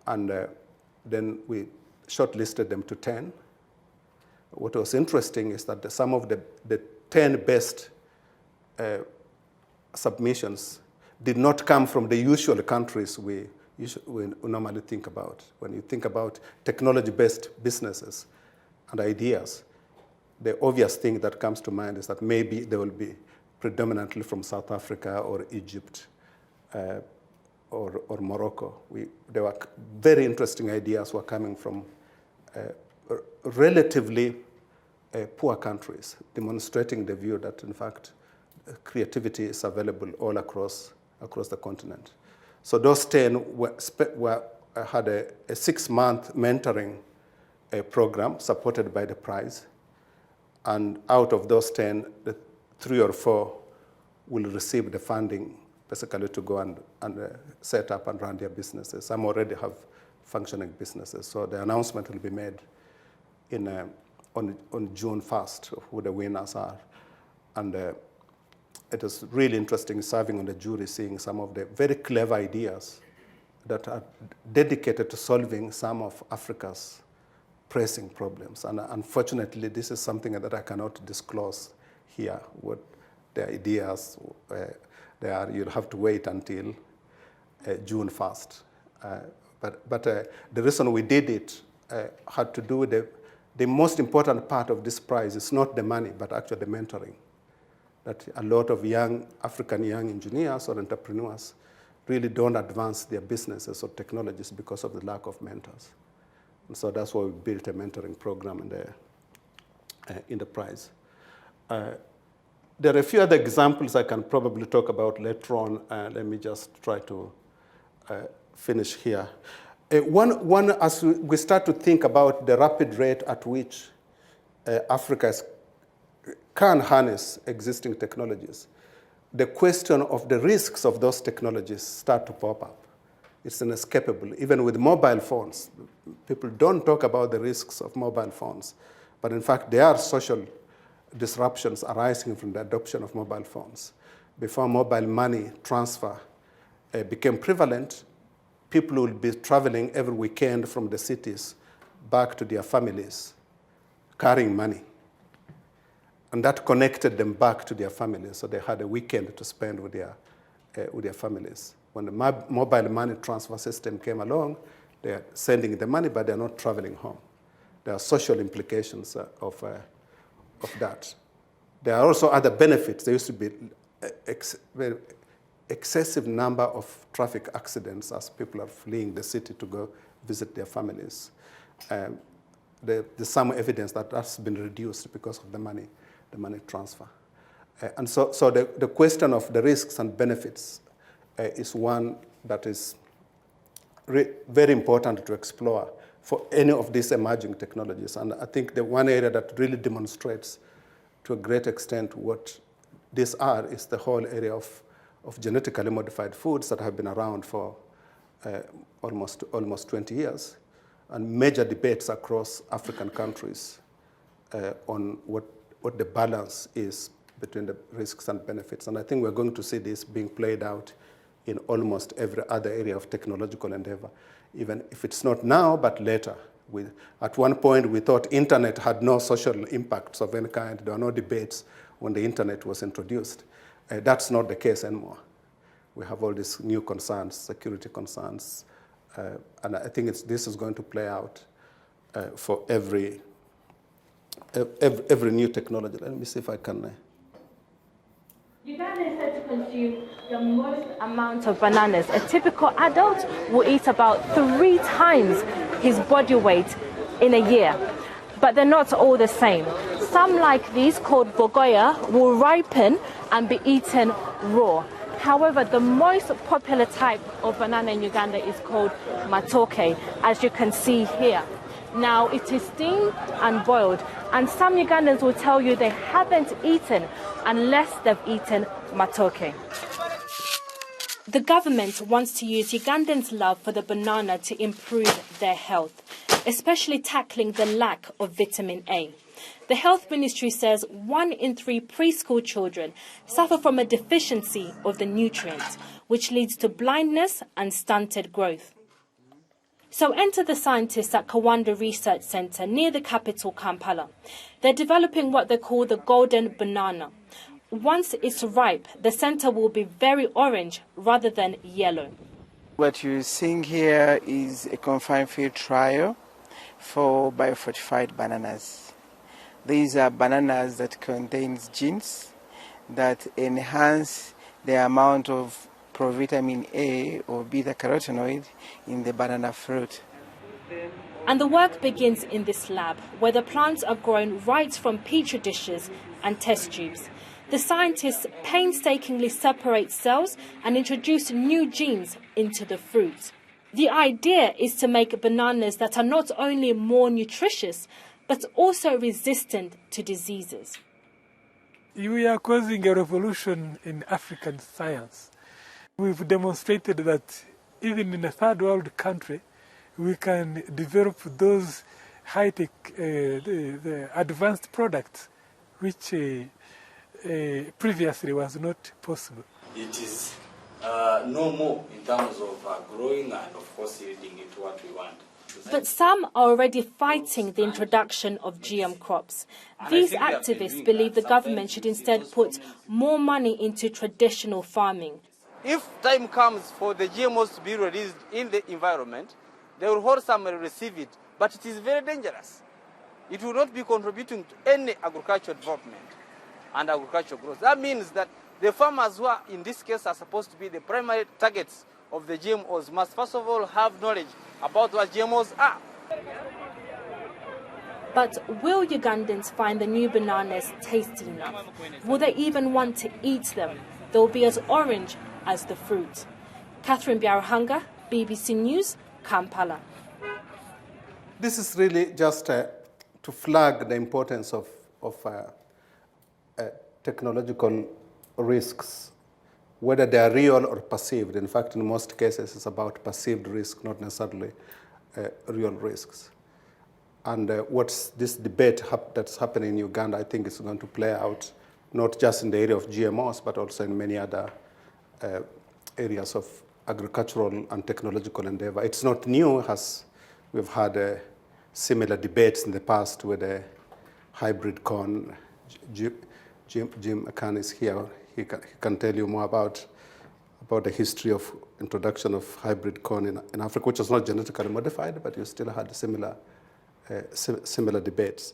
Then we shortlisted them to 10. What was interesting is that some of the 10 best submissions did not come from the usual countries we normally think about. When you think about technology-based businesses and ideas, the obvious thing that comes to mind is that maybe they will be predominantly from South Africa or Egypt or Morocco. There were very interesting ideas were coming from relatively poor countries, demonstrating the view that, in fact, creativity is available all across the continent. So those 10 had a 6-month mentoring program supported by the prize. And out of those 10, 3 or 4 will receive the funding, basically to go and set up and run their businesses. Some already have functioning businesses. So the announcement will be made on June 1st of who the winners are. And it is really interesting serving on the jury, seeing some of the very clever ideas that are dedicated to solving some of Africa's pressing problems. And unfortunately, this is something that I cannot disclose here, what the ideas they are. You'll have to wait until June 1st. But the reason we did it had to do with the most important part of this prize is not the money, but actually the mentoring. That a lot of African young engineers or entrepreneurs really don't advance their businesses or technologies because of the lack of mentors. And so that's why we built a mentoring program in the prize. There are a few other examples I can probably talk about later on. Let me just try to finish here. One, as we start to think about the rapid rate at which Africa can harness existing technologies, the question of the risks of those technologies start to pop up. It's inescapable. Even with mobile phones, people don't talk about the risks of mobile phones. But in fact, there are social disruptions arising from the adoption of mobile phones. Before mobile money transfer became prevalent, people would be traveling every weekend from the cities back to their families, carrying money. And that connected them back to their families, so they had a weekend to spend with their families. When the mobile money transfer system came along, they are sending the money, but they're not traveling home. There are social implications of that. There are also other benefits. There used to be very excessive number of traffic accidents as people are fleeing the city to go visit their families. there's some evidence that that's been reduced because of the money transfer. And so the question of the risks and benefits is one that is very important to explore for any of these emerging technologies. And I think the one area that really demonstrates to a great extent what these are is the whole area of genetically modified foods that have been around for almost 20 years, and major debates across African countries on what the balance is between the risks and benefits. And I think we're going to see this being played out in almost every other area of technological endeavor, even if it's not now, but later. At one point, we thought internet had no social impacts of any kind. There were no debates when the internet was introduced. That's not the case anymore. We have all these new concerns, security concerns, and I think this is going to play out for every new technology. Let me see if I can. Uganda is said to consume the most amount of bananas. A typical adult will eat about 3 times his body weight in a year. But they're not all the same. Some, like these, called bogoya, will ripen and be eaten raw. However, the most popular type of banana in Uganda is called matoke, as you can see here. Now, it is steamed and boiled, and some Ugandans will tell you they haven't eaten unless they've eaten matoke. The government wants to use Ugandans' love for the banana to improve their health, especially tackling the lack of vitamin A. The Health Ministry says 1 in 3 preschool children suffer from a deficiency of the nutrient, which leads to blindness and stunted growth. So enter the scientists at Kawanda Research Centre near the capital, Kampala. They're developing what they call the golden banana. Once it's ripe, the centre will be very orange rather than yellow. What you're seeing here is a confined field trial for biofortified bananas. These are bananas that contain genes that enhance the amount of provitamin A or beta-carotenoid in the banana fruit. And the work begins in this lab, where the plants are grown right from petri dishes and test tubes. The scientists painstakingly separate cells and introduce new genes into the fruit. The idea is to make bananas that are not only more nutritious, but also resistant to diseases. We are causing a revolution in African science. We've demonstrated that even in a third world country, we can develop those high-tech, the advanced products, which previously was not possible. It is no more in terms of growing and, of course, yielding it what we want. But some are already fighting the introduction of GM crops. These activists believe the government should instead put more money into traditional farming. If time comes for the GMOs to be released in the environment, they will wholesomely receive it, but it is very dangerous. It will not be contributing to any agricultural development and agricultural growth. That means that the farmers who are, in this case, are supposed to be the primary targets of the GMOs must first of all have knowledge about what GMOs are. But will Ugandans find the new bananas tasty enough? Will they even want to eat them? They'll be as orange as the fruit. Catherine Biarahanga, BBC News, Kampala. This is really just to flag the importance of technological risks, whether they are real or perceived. In fact, in most cases, it's about perceived risk, not necessarily real risks. And what's this debate that's happening in Uganda, I think is going to play out not just in the area of GMOs, but also in many other areas of agricultural and technological endeavor. It's not new, as we've had similar debates in the past with the hybrid corn. Jim McCann is here. He can tell you more about the history of introduction of hybrid corn in Africa, which was not genetically modified, but you still had similar debates.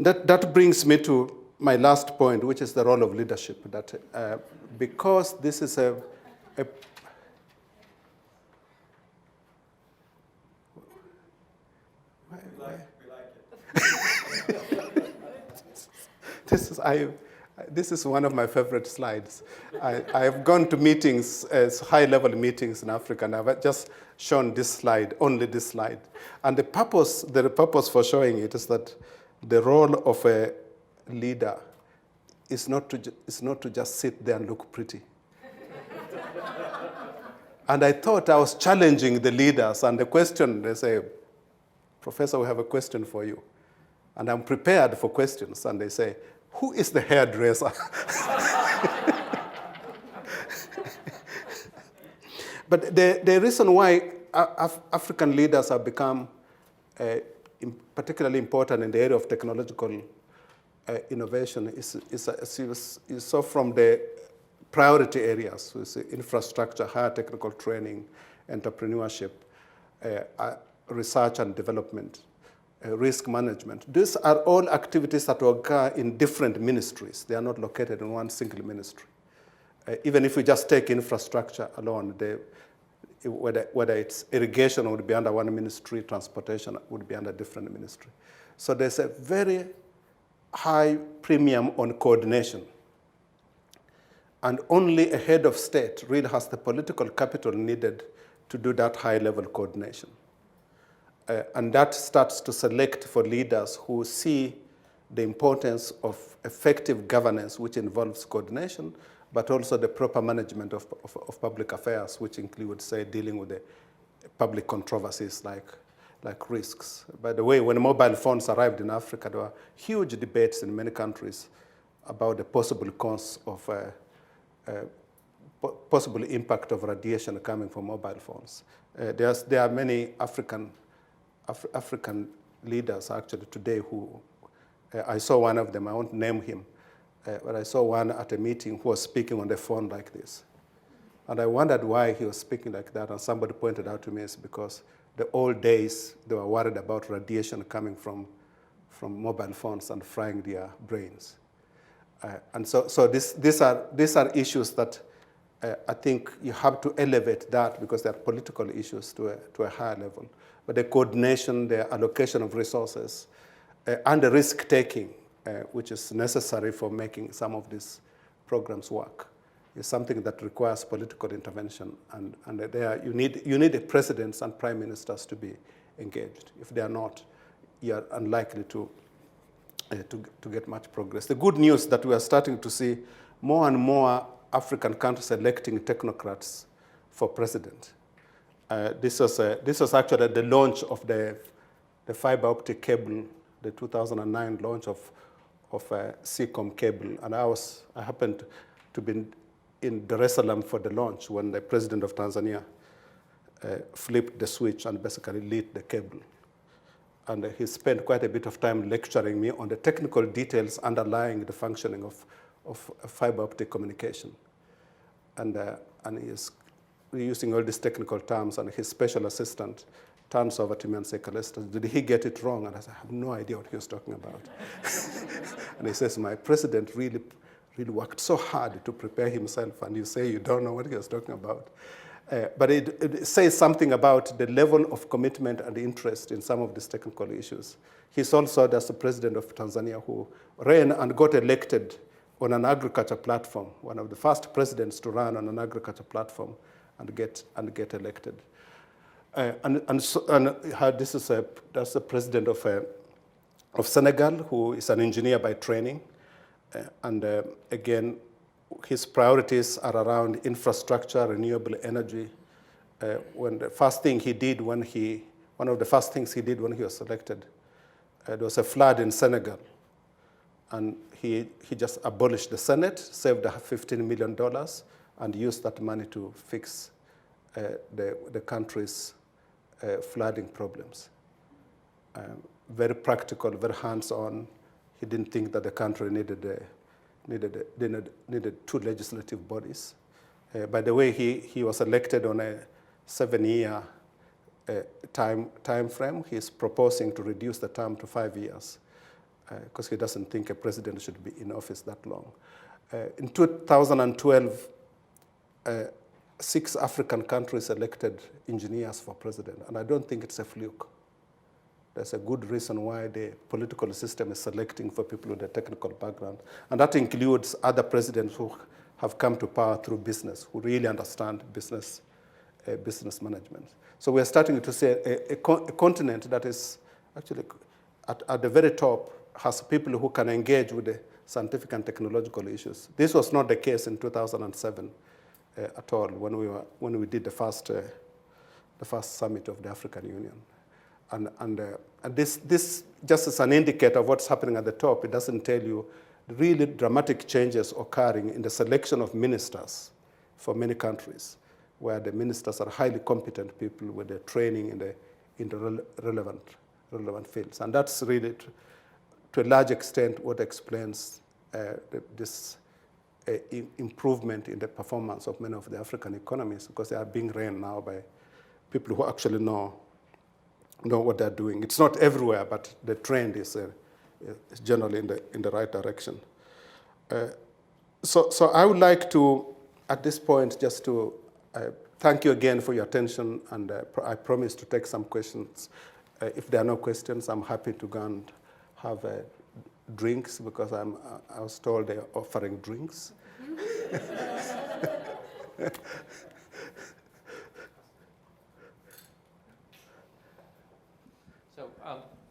That brings me to my last point, which is the role of leadership. That because this is a This is one of my favorite slides. I have gone to meetings, high-level meetings in Africa, and I've just shown this slide, only this slide. And the purpose for showing it is that the role of a leader is not to just sit there and look pretty. And I thought I was challenging the leaders, and the question, they say, Professor, we have a question for you. And I'm prepared for questions, and they say, who is the hairdresser? But the reason why African leaders have become particularly important in the area of technological innovation is so from the priority areas, so infrastructure, higher technical training, entrepreneurship, research and development, risk management. These are all activities that occur in different ministries. They are not located in one single ministry. Even if we just take infrastructure alone, whether it's irrigation would be under one ministry, transportation would be under a different ministry. So there's a very high premium on coordination. And only a head of state really has the political capital needed to do that high-level coordination. And that starts to select for leaders who see the importance of effective governance, which involves coordination, but also the proper management of public affairs, which includes, say, dealing with the public controversies like risks. By the way, when mobile phones arrived in Africa, there were huge debates in many countries about the possible cause of possible impact of radiation coming from mobile phones. There are many African leaders actually today who, I saw one of them, I won't name him, but I saw one at a meeting who was speaking on the phone like this. And I wondered why he was speaking like that, and somebody pointed out to me it's because the old days they were worried about radiation coming from mobile phones and frying their brains. And so these are issues that I think you have to elevate that because they are political issues to a higher level. But the coordination, the allocation of resources, and the risk-taking, which is necessary for making some of these programs work, is something that requires political intervention. And there you need the presidents and prime ministers to be engaged. If they are not, you are unlikely to get much progress. The good news that we are starting to see more and more African countries electing technocrats for president. This was actually the launch of the fiber optic cable, the 2009 launch of CCOM cable. And I happened to be in Dar es Salaam for the launch when the president of Tanzania flipped the switch and basically lit the cable. And he spent quite a bit of time lecturing me on the technical details underlying the functioning of fiber optic communication. And he's using all these technical terms, and his special assistant turns over to me and says, Calestous, did he get it wrong? And I said, I have no idea what he was talking about. And he says, my president really worked so hard to prepare himself, and you say you don't know what he was talking about. But it says something about the level of commitment and interest in some of these technical issues. He's also the president of Tanzania who ran and got elected on an agriculture platform, one of the first presidents to run on an agriculture platform and get elected. That's the president of Senegal, who is an engineer by training. Again, his priorities are around infrastructure, renewable energy. One of the first things he did when he was elected, there was a flood in Senegal. And he just abolished the Senate, saved $15 million, and used that money to fix the country's flooding problems. Very practical, very hands-on. He didn't think that the country needed two legislative bodies. By the way, he was elected on a 7-year time frame. He's proposing to reduce the term to 5 years because he doesn't think a president should be in office that long. In 2012, 6 African countries elected engineers for president, and I don't think it's a fluke. There's a good reason why the political system is selecting for people with a technical background. And that includes other presidents who have come to power through business, who really understand business management. So we're starting to see a continent that is actually at the very top, has people who can engage with the scientific and technological issues. This was not the case in 2007 at all, when we did the first summit of the African Union. And this just as an indicator of what's happening at the top. It doesn't tell you the really dramatic changes occurring in the selection of ministers for many countries, where the ministers are highly competent people with the training in the relevant fields. And that's really, to a large extent, what explains this improvement in the performance of many of the African economies, because they are being run now by people who actually know what they're doing. It's not everywhere, but the trend is generally in the right direction. So I would like to, at this point, just to thank you again for your attention, and I promise to take some questions. If there are no questions, I'm happy to go and have drinks, because I was told they're offering drinks. So,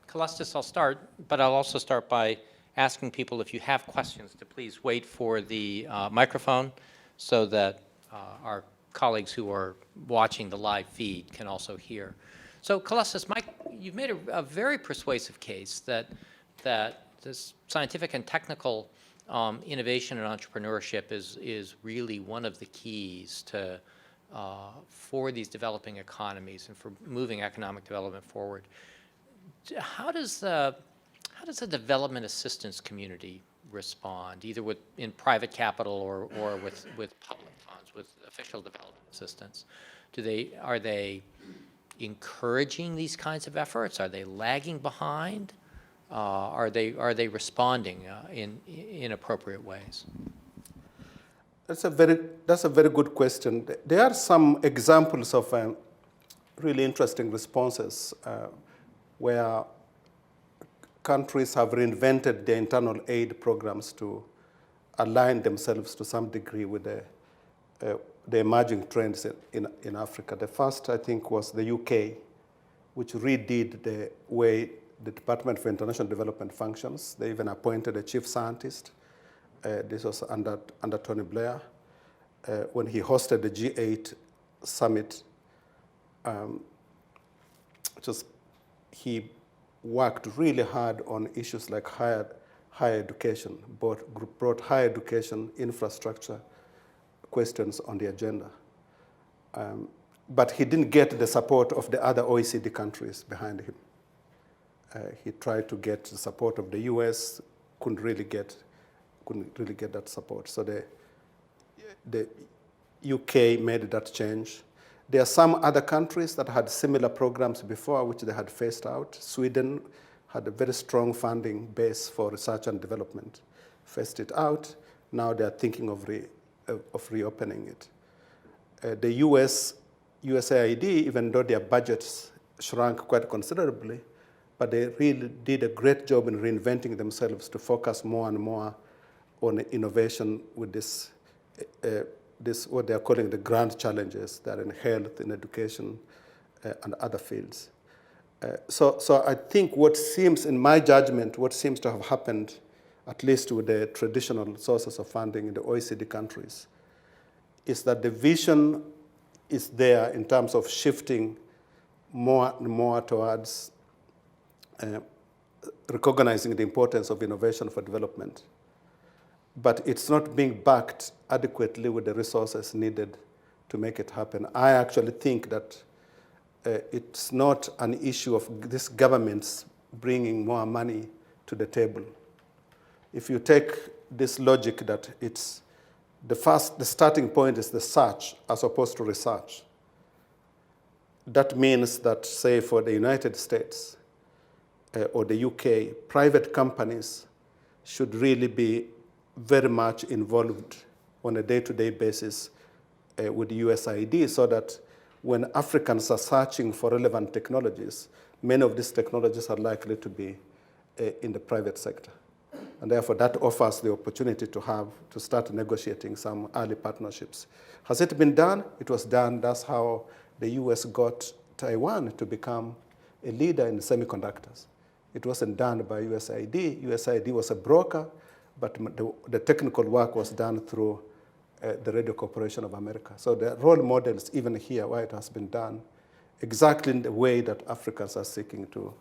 Calestous, I'll start, but I'll also start by asking people, if you have questions, to please wait for the microphone, so that our colleagues who are watching the live feed can also hear. So, Calestous, you've made a very persuasive case that this scientific and technical innovation and entrepreneurship is really one of the keys to for these developing economies and for moving economic development forward. How does the development assistance community respond, either in private capital or with public funds, with official development assistance? Are they encouraging these kinds of efforts? Are they lagging behind? Are they responding in appropriate ways? That's a very good question. There are some examples of really interesting responses where countries have reinvented their internal aid programs to align themselves to some degree with the emerging trends in Africa. The first, I think, was the UK, which redid the way the Department for International Development functions. They even appointed a chief scientist. This was under Tony Blair. When he hosted the G8 summit, he worked really hard on issues like higher education, brought higher education infrastructure questions on the agenda. But he didn't get the support of the other OECD countries behind him. He tried to get the support of the US, couldn't really get that support. So the UK made that change. There are some other countries that had similar programs before, which they had phased out. Sweden had a very strong funding base for research and development, phased it out. Now they are thinking of reopening it. The USAID, even though their budgets shrunk quite considerably, but they really did a great job in reinventing themselves to focus more and more on innovation with this what they are calling the grand challenges that are in health, in education, and other fields. So I think in my judgment, what seems to have happened, at least with the traditional sources of funding in the OECD countries, is that the vision is there in terms of shifting more and more towards recognizing the importance of innovation for development. But it's not being backed adequately with the resources needed to make it happen. I actually think that it's not an issue of these governments bringing more money to the table. If you take this logic that it's the starting point is the search as opposed to research, that means that, say, for the United States or the UK, private companies should really be very much involved on a day-to-day basis with USAID, so that when Africans are searching for relevant technologies, many of these technologies are likely to be in the private sector. And therefore, that offers the opportunity to start negotiating some early partnerships. Has it been done? It was done. That's how the US got Taiwan to become a leader in semiconductors. It wasn't done by USAID. USAID was a broker, but the technical work was done through the Radio Corporation of America. So the role models, even here, where it has been done, exactly in the way that Africans are seeking to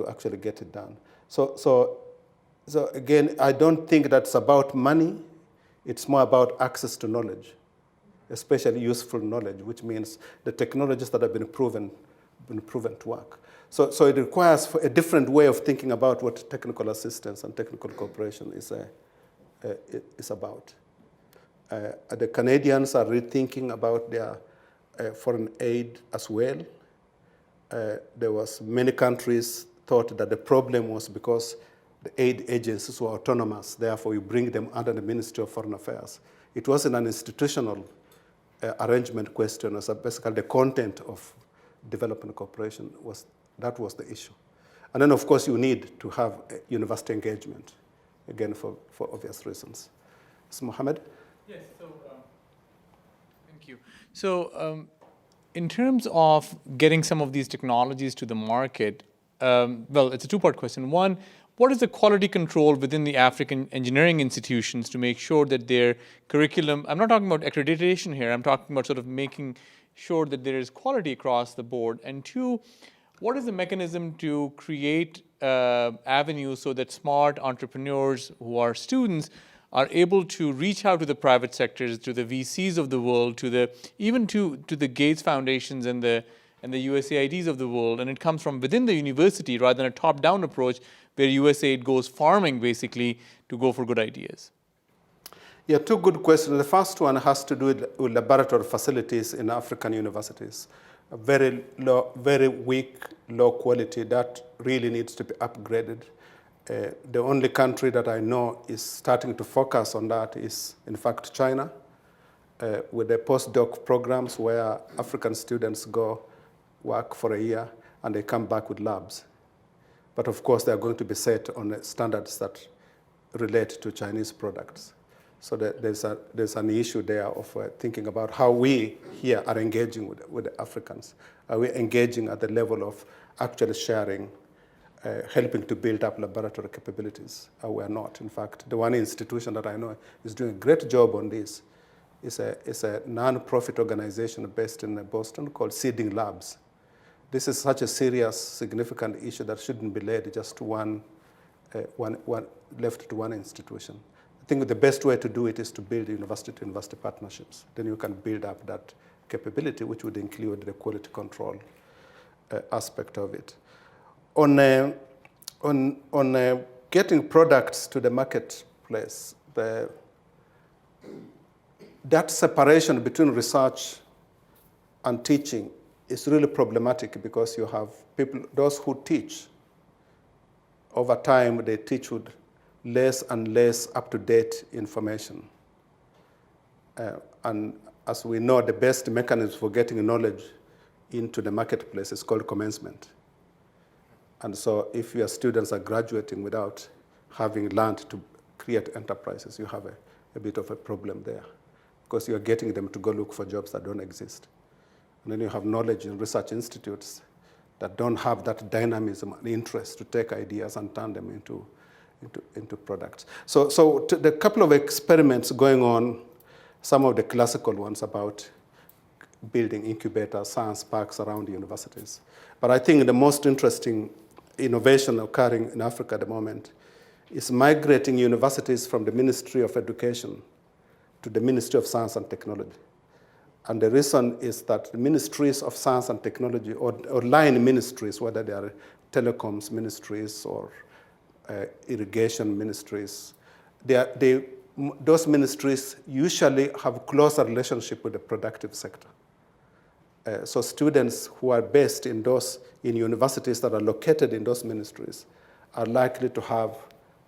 actually get it done. So again, I don't think that's about money. It's more about access to knowledge, especially useful knowledge, which means the technologies that have been proven to work. So it requires a different way of thinking about what technical assistance and technical cooperation is about. The Canadians are rethinking about their foreign aid as well. Many countries thought that the problem was because the aid agencies were autonomous, therefore you bring them under the Ministry of Foreign Affairs. It wasn't an institutional arrangement question, it was basically the content of development cooperation was the issue. And then, of course, you need to have university engagement, again, for obvious reasons. So, Mohammed? Yes, so thank you. So in terms of getting some of these technologies to the market, well, it's a two-part question. One, what is the quality control within the African engineering institutions to make sure that their curriculum, I'm not talking about accreditation here, I'm talking about sort of making sure that there is quality across the board. And two, what is the mechanism to create avenues so that smart entrepreneurs who are students are able to reach out to the private sectors, to the VCs of the world, even to the Gates Foundations and the USAIDs of the world, and it comes from within the university rather than a top-down approach where USAID goes farming basically to go for good ideas? Yeah, two good questions. The first one has to do with laboratory facilities in African universities. Very weak, low quality, that really needs to be upgraded. The only country that I know is starting to focus on that is, in fact, China, with the postdoc programs where African students go work for a year and they come back with labs. But of course, they're going to be set on standards that relate to Chinese products. So there's an issue there of thinking about how we here are engaging with the Africans. Are we engaging at the level of actually sharing, helping to build up laboratory capabilities? We are not. In fact, the one institution that I know is doing a great job on this is a non-profit organization based in Boston called Seeding Labs. This is such a serious, significant issue that shouldn't be led just to left to one institution. I think the best way to do it is to build university-to-university partnerships. Then you can build up that capability, which would include the quality control aspect of it. On getting products to the marketplace, that separation between research and teaching is really problematic because you have people, those who teach, over time they teach with less and less up-to-date information. And as we know, the best mechanism for getting knowledge into the marketplace is called commencement. And so if your students are graduating without having learned to create enterprises, you have a bit of a problem there because you're getting them to go look for jobs that don't exist. And then you have knowledge in research institutes that don't have that dynamism and interest to take ideas and turn them into products. So the couple of experiments going on, some of the classical ones about building incubator science parks around universities. But I think the most interesting innovation occurring in Africa at the moment is migrating universities from the Ministry of Education to the Ministry of Science and Technology. And the reason is that the ministries of science and technology, or line ministries, whether they are telecoms ministries or irrigation ministries, those ministries usually have closer relationship with the productive sector. So students who are based in universities that are located in those ministries are likely to have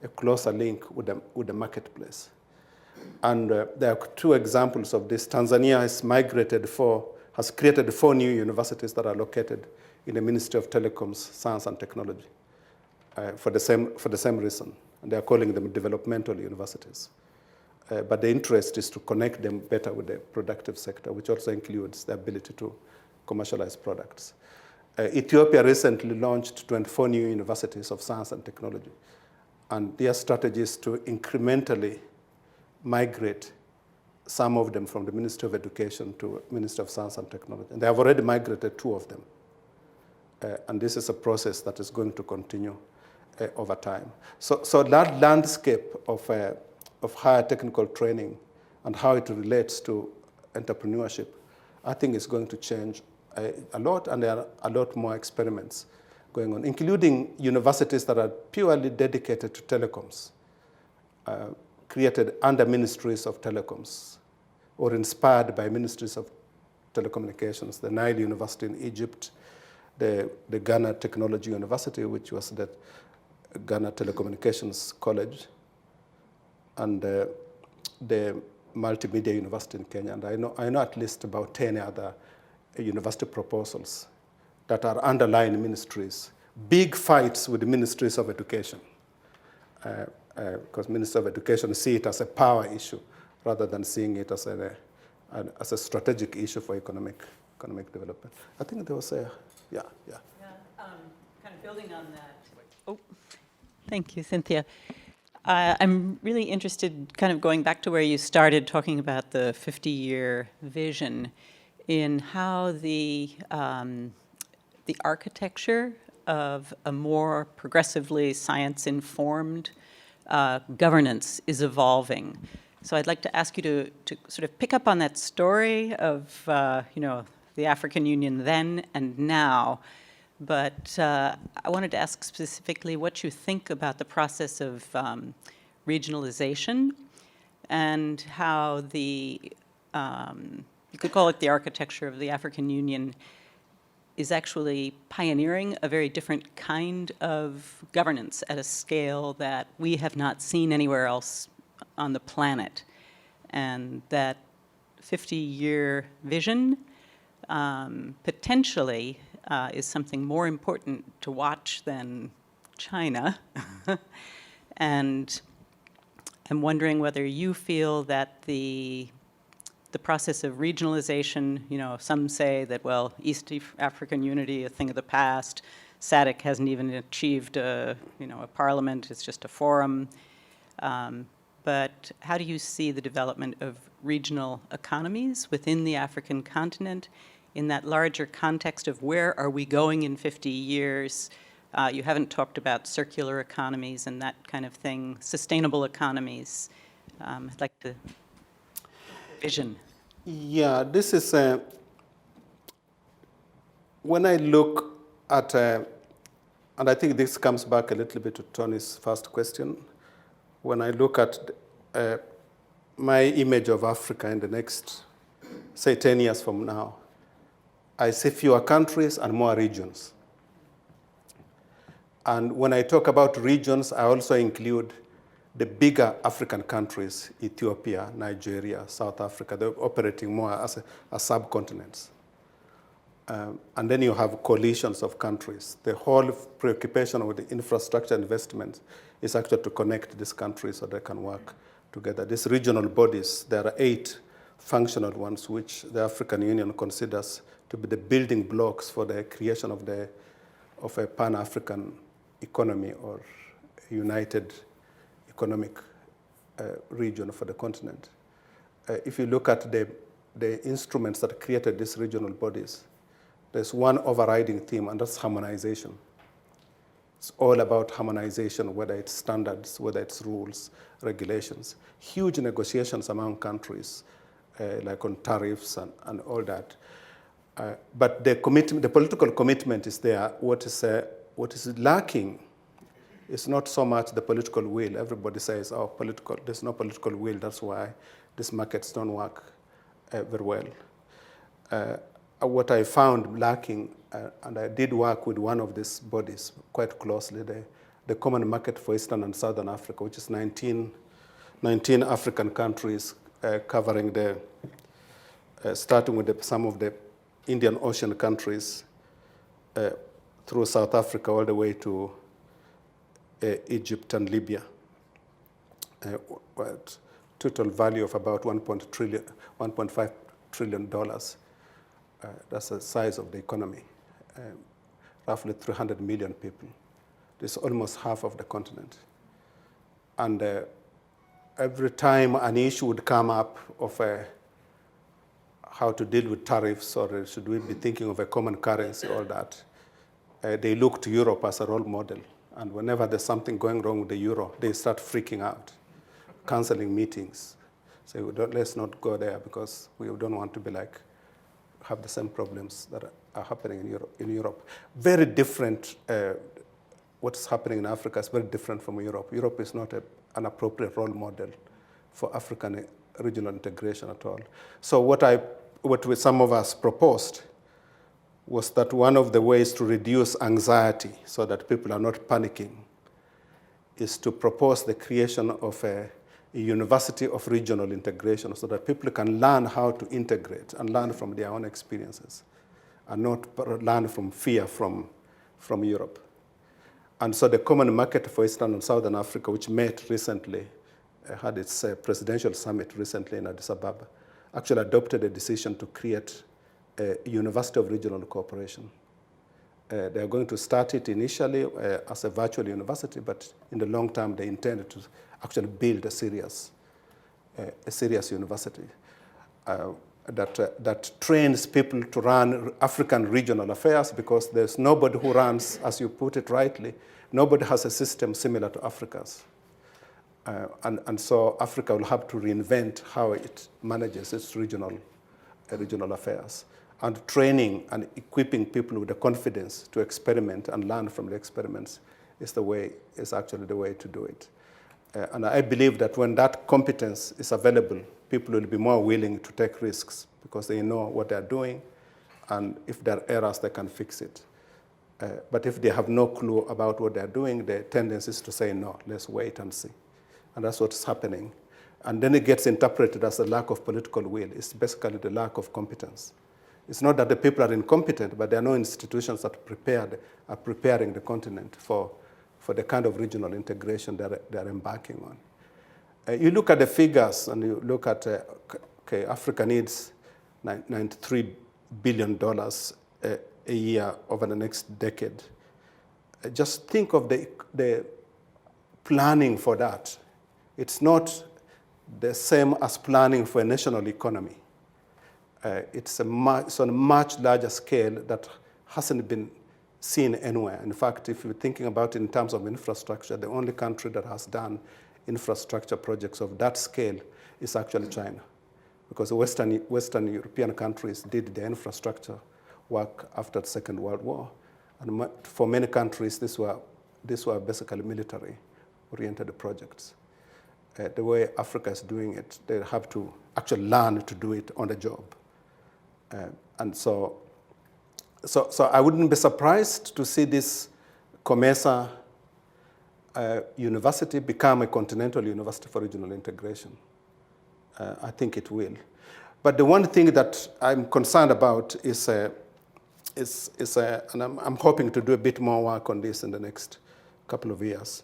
a closer link with the marketplace. And there are two examples of this. Tanzania has created 4 new universities that are located in the Ministry of Telecoms, Science and Technology for the same reason. And they are calling them developmental universities. But the interest is to connect them better with the productive sector, which also includes the ability to commercialize products. Ethiopia recently launched 24 new universities of science and technology. And their strategy is to incrementally migrate some of them from the Ministry of Education to Ministry of Science and Technology. And they have already migrated 2 of them. And this is a process that is going to continue over time. So that landscape of higher technical training and how it relates to entrepreneurship, I think is going to change a lot, and there are a lot more experiments going on, including universities that are purely dedicated to telecoms, created under ministries of telecoms, or inspired by ministries of telecommunications. The Nile University in Egypt, the Ghana Technology University, which was the Ghana Telecommunications College, and the Multimedia University in Kenya. And I know at least about 10 other university proposals that are underlying ministries. Big fights with the ministries of education, because ministers of education see it as a power issue rather than seeing it as a strategic issue for economic development. I think there was a, yeah. Kind of building on that. Oh, thank you, Cynthia. I'm really interested, kind of going back to where you started talking about the 50-year vision, in how the architecture of a more progressively science-informed governance is evolving. So I'd like to ask you to sort of pick up on that story of the African Union then and now. But I wanted to ask specifically what you think about the process of regionalization and how you could call it the architecture of the African Union, is actually pioneering a very different kind of governance at a scale that we have not seen anywhere else on the planet. And that 50-year vision potentially is something more important to watch than China. And I'm wondering whether you feel that the process of regionalization, some say that, well, East African unity, a thing of the past. SADC hasn't even achieved a parliament, it's just a forum. But how do you see the development of regional economies within the African continent in that larger context of where are we going in 50 years? You haven't talked about circular economies and that kind of thing, sustainable economies. I'd like to vision. Yeah, this is, when I look at, and I think this comes back a little bit to Tony's first question. When I look at my image of Africa in the next, say, 10 years from now, I see fewer countries and more regions. And when I talk about regions, I also include the bigger African countries, Ethiopia, Nigeria, South Africa. They're operating more as subcontinents. And then you have coalitions of countries. The whole preoccupation with the infrastructure investment is actually to connect these countries so they can work together. These regional bodies, there are 8 functional ones, which the African Union considers to be the building blocks for the creation of a Pan-African economy or united economic region for the continent. If you look at the instruments that created these regional bodies, there's one overriding theme, and that's harmonization. It's all about harmonization, whether it's standards, whether it's rules, regulations. Huge negotiations among countries, like on tariffs and all that. But the political commitment is there. What is lacking is not so much the political will. Everybody says, oh, there's no political will, that's why these markets don't work very well. What I found lacking, and I did work with one of these bodies quite closely, the Common Market for Eastern and Southern Africa, which is 19 African countries covering starting with some of the Indian Ocean countries, through South Africa all the way to Egypt and Libya. Total value of about $1.5 trillion. That's the size of the economy. Roughly 300 million people. This is almost half of the continent. And every time an issue would come up of how to deal with tariffs, or should we be thinking of a common currency, all that, they look to Europe as a role model. And whenever there's something going wrong with the euro, they start freaking out, canceling meetings. So let's not go there because we don't want to be like, have the same problems that are happening in Europe. Very different, what's happening in Africa is very different from Europe. Europe is not an appropriate role model for African regional integration at all. So what some of us proposed was that one of the ways to reduce anxiety so that people are not panicking is to propose the creation of a university of regional integration so that people can learn how to integrate and learn from their own experiences and not learn from fear from Europe. And so the Common Market for Eastern and Southern Africa, which met recently, had its presidential summit recently in Addis Ababa, actually adopted a decision to create a University of Regional Cooperation. They are going to start it initially as a virtual university, but in the long term, they intend to actually build a serious university that trains people to run African regional affairs, because there's nobody who runs, as you put it rightly, nobody has a system similar to Africa's. And so Africa will have to reinvent how it manages its regional affairs. And training and equipping people with the confidence to experiment and learn from the experiments is actually the way to do it. And I believe that when that competence is available, people will be more willing to take risks because they know what they're doing, and if there are errors, they can fix it. But if they have no clue about what they're doing, the tendency is to say, no, let's wait and see. And that's what's happening. And then it gets interpreted as a lack of political will. It's basically the lack of competence. It's not that the people are incompetent, but there are no institutions that are preparing the continent for the kind of regional integration they're embarking on. You look at the figures and you look at, Africa needs $93 billion a year over the next decade. Just think of the planning for that. It's not the same as planning for a national economy. It's on a much larger scale that hasn't been seen anywhere. In fact, if you're thinking about it in terms of infrastructure, the only country that has done infrastructure projects of that scale is actually China, because the Western European countries did the infrastructure work after the Second World War. And for many countries, these were basically military-oriented projects. The way Africa is doing it, they have to actually learn to do it on the job. And so I wouldn't be surprised to see this COMESA university become a continental university for regional integration. I think it will. But the one thing that I'm concerned about is and I'm hoping to do a bit more work on this in the next couple of years,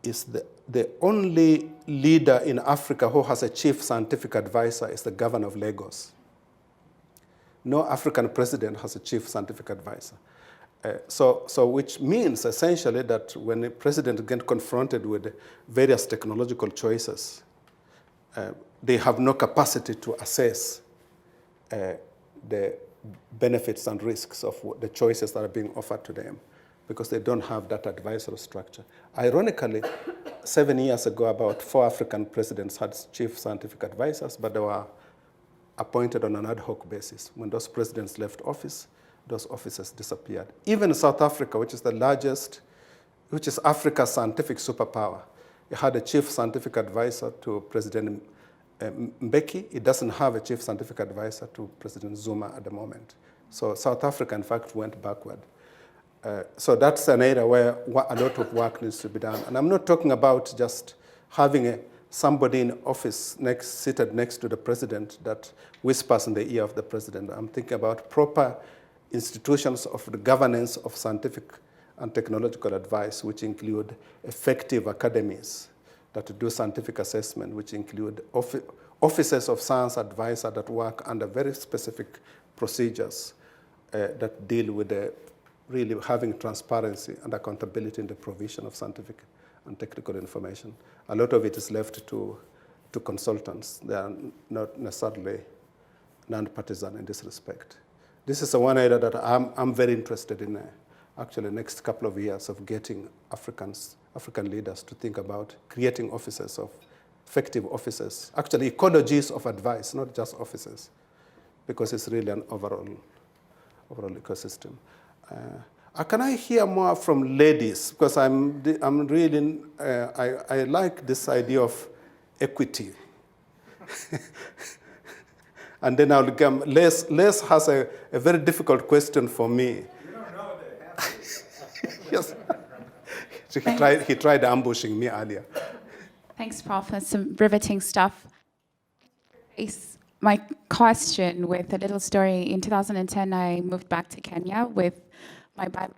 is the only leader in Africa who has a chief scientific advisor is the governor of Lagos. No African president has a chief scientific advisor. So which means essentially that when a president gets confronted with various technological choices, they have no capacity to assess the benefits and risks of the choices that are being offered to them, because they don't have that advisory structure. Ironically, 7 years ago, about 4 African presidents had chief scientific advisors, but they were appointed on an ad hoc basis. When those presidents left office, those offices disappeared. Even South Africa, which is the largest, which is Africa's scientific superpower, it had a chief scientific advisor to President Mbeki. It doesn't have a chief scientific advisor to President Zuma at the moment. So South Africa, in fact, went backward. So that's an area where a lot of work needs to be done. And I'm not talking about just having somebody in office seated next to the president that whispers in the ear of the president. I'm thinking about proper institutions of the governance of scientific and technological advice, which include effective academies that do scientific assessment, which include offices of science advisor that work under very specific procedures that deal with really having transparency and accountability in the provision of scientific and technical information. A lot of it is left to consultants. They are not necessarily non-partisan in this respect. This is the one area that I'm very interested in, actually, the next couple of years of getting African leaders to think about creating offices of effective offices, actually ecologies of advice, not just offices, because it's really an overall ecosystem. Can I hear more from ladies? Because I'm really, I like this idea of equity. And then I'll come, Les has a very difficult question for me. You don't know that. Yes. He tried ambushing me earlier. Thanks, Prof. That's some riveting stuff. My question with a little story. In 2010, I moved back to Kenya with my biology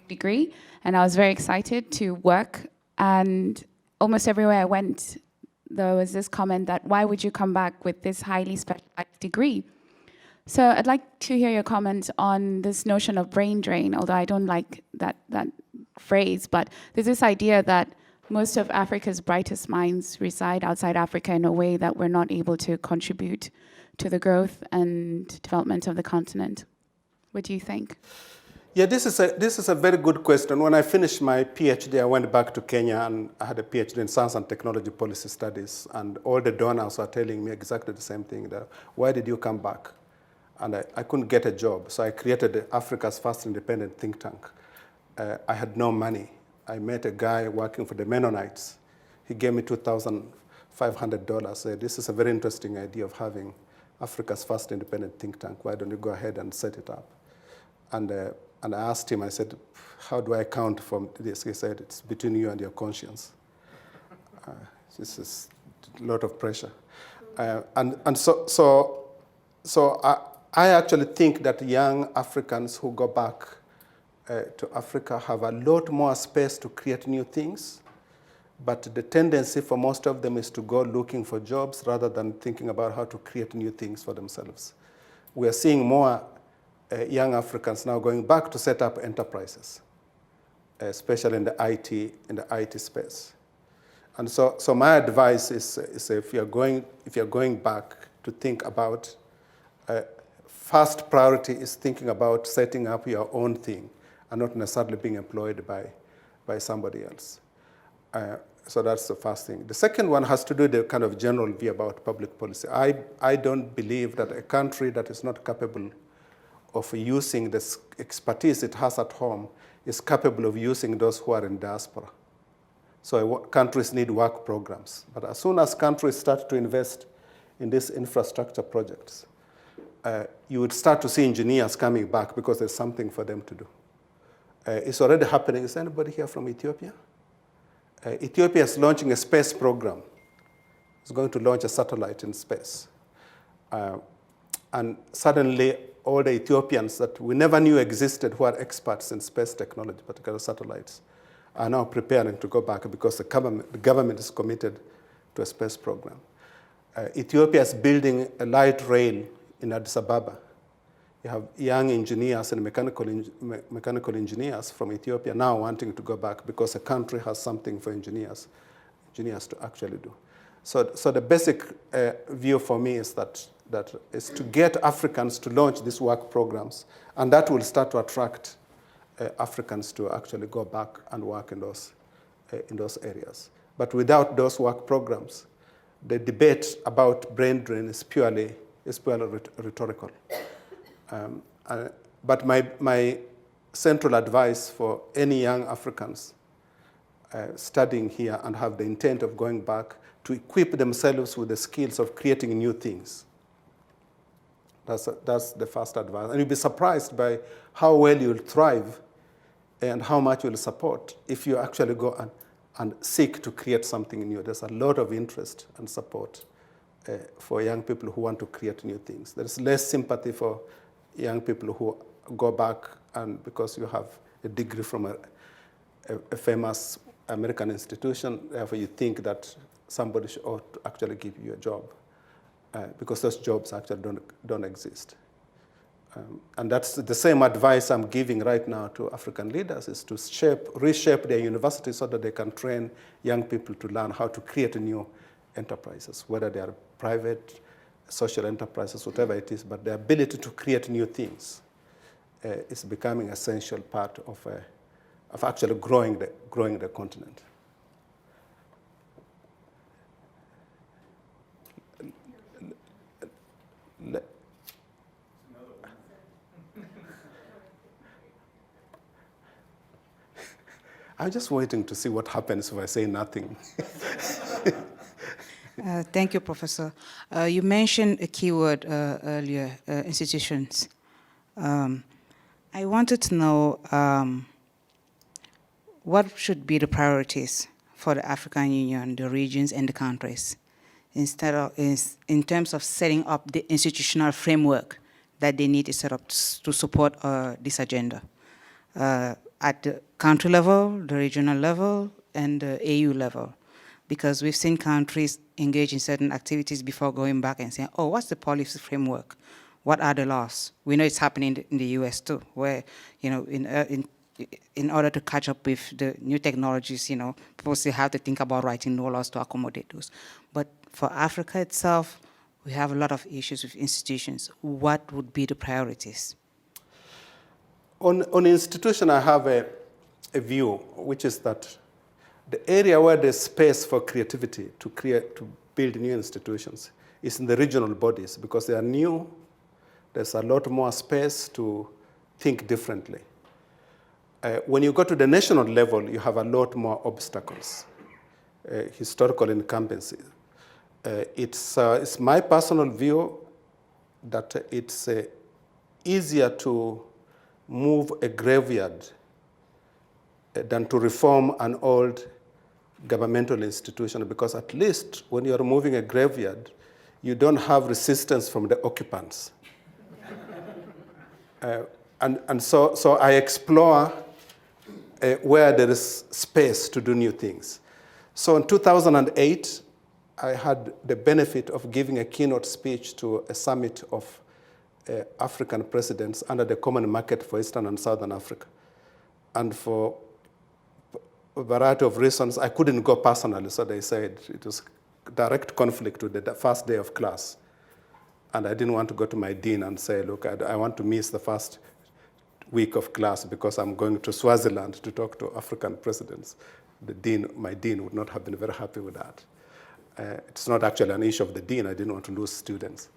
degree, and I was very excited to work. And almost everywhere I went, there was this comment that, why would you come back with this highly specialized degree? So I'd like to hear your comments on this notion of brain drain, although I don't like that phrase, but there's this idea that most of Africa's brightest minds reside outside Africa in a way that we're not able to contribute to the growth and development of the continent. What do you think? Yeah, this is a very good question. When I finished my PhD, I went back to Kenya and I had a PhD in science and technology policy studies, and all the donors were telling me exactly the same thing, that, why did you come back? And I couldn't get a job, so I created Africa's first independent think tank. I had no money. I met a guy working for the Mennonites. He gave me $2,500. Said, this is a very interesting idea of having Africa's first independent think tank. Why don't you go ahead and set it up? And I asked him, I said, how do I account for this? He said, it's between you and your conscience. This is a lot of pressure. So I actually think that young Africans who go back to Africa have a lot more space to create new things, but the tendency for most of them is to go looking for jobs rather than thinking about how to create new things for themselves. We are seeing more young Africans now going back to set up enterprises, especially in the IT space. And so my advice is if you're going back to think about, first priority is thinking about setting up your own thing and not necessarily being employed by somebody else. So that's the first thing. The second one has to do with the kind of general view about public policy. I don't believe that a country that is not capable of using the expertise it has at home is capable of using those who are in diaspora. So countries need work programs. But as soon as countries start to invest in these infrastructure projects, you would start to see engineers coming back because there's something for them to do. It's already happening. Is anybody here from Ethiopia? Ethiopia is launching a space program. It's going to launch a satellite in space. And suddenly, all the Ethiopians that we never knew existed who are experts in space technology, particularly satellites, are now preparing to go back because the government is committed to a space program. Ethiopia is building a light rail in Addis Ababa. You have young engineers and mechanical engineers from Ethiopia now wanting to go back because the country has something for engineers to actually do. So the basic view for me is that is to get Africans to launch these work programs, and that will start to attract Africans to actually go back and work in those areas. But without those work programs, the debate about brain drain is purely rhetorical. But my central advice for any young Africans studying here and have the intent of going back to equip themselves with the skills of creating new things. That's the first advice. And you'll be surprised by how well you'll thrive and how much you'll support if you actually go and seek to create something new. There's a lot of interest and support for young people who want to create new things. There's less sympathy for young people go back and because you have a degree from a famous American institution, therefore you think that somebody ought to actually give you a job because those jobs actually don't exist. And that's the same advice I'm giving right now to African leaders is to reshape their universities so that they can train young people to learn how to create new enterprises, whether they are private, social enterprises, whatever it is, but the ability to create new things is becoming an essential part of actually growing the continent. I'm just waiting to see what happens if I say nothing. Thank you, Professor. You mentioned a keyword earlier, institutions. I wanted to know what should be the priorities for the African Union, the regions, and the countries, in terms of setting up the institutional framework that they need to set up to support this agenda at the country level, the regional level, and the AU level. Because we've seen countries engage in certain activities before going back and saying, oh, what's the policy framework? What are the laws? We know it's happening in the US too, where, in order to catch up with the new technologies, people still have to think about writing new laws to accommodate those. But for Africa itself, we have a lot of issues with institutions. What would be the priorities? On institution, I have a view, which is that the area where there's space for creativity to build new institutions is in the regional bodies because they are new. There's a lot more space to think differently. When you go to the national level, you have a lot more obstacles, historical incumbency. It's my personal view that it's easier to move a graveyard than to reform an old governmental institution, because at least when you're moving a graveyard, you don't have resistance from the occupants. And so I explore where there is space to do new things. So in 2008, I had the benefit of giving a keynote speech to a summit of African presidents under the Common Market for Eastern and Southern Africa. And for a variety of reasons, I couldn't go personally, so they said it was direct conflict with the first day of class. And I didn't want to go to my dean and say, look, I want to miss the first week of class because I'm going to Swaziland to talk to African presidents. My dean would not have been very happy with that. It's not actually an issue of the dean. I didn't want to lose students.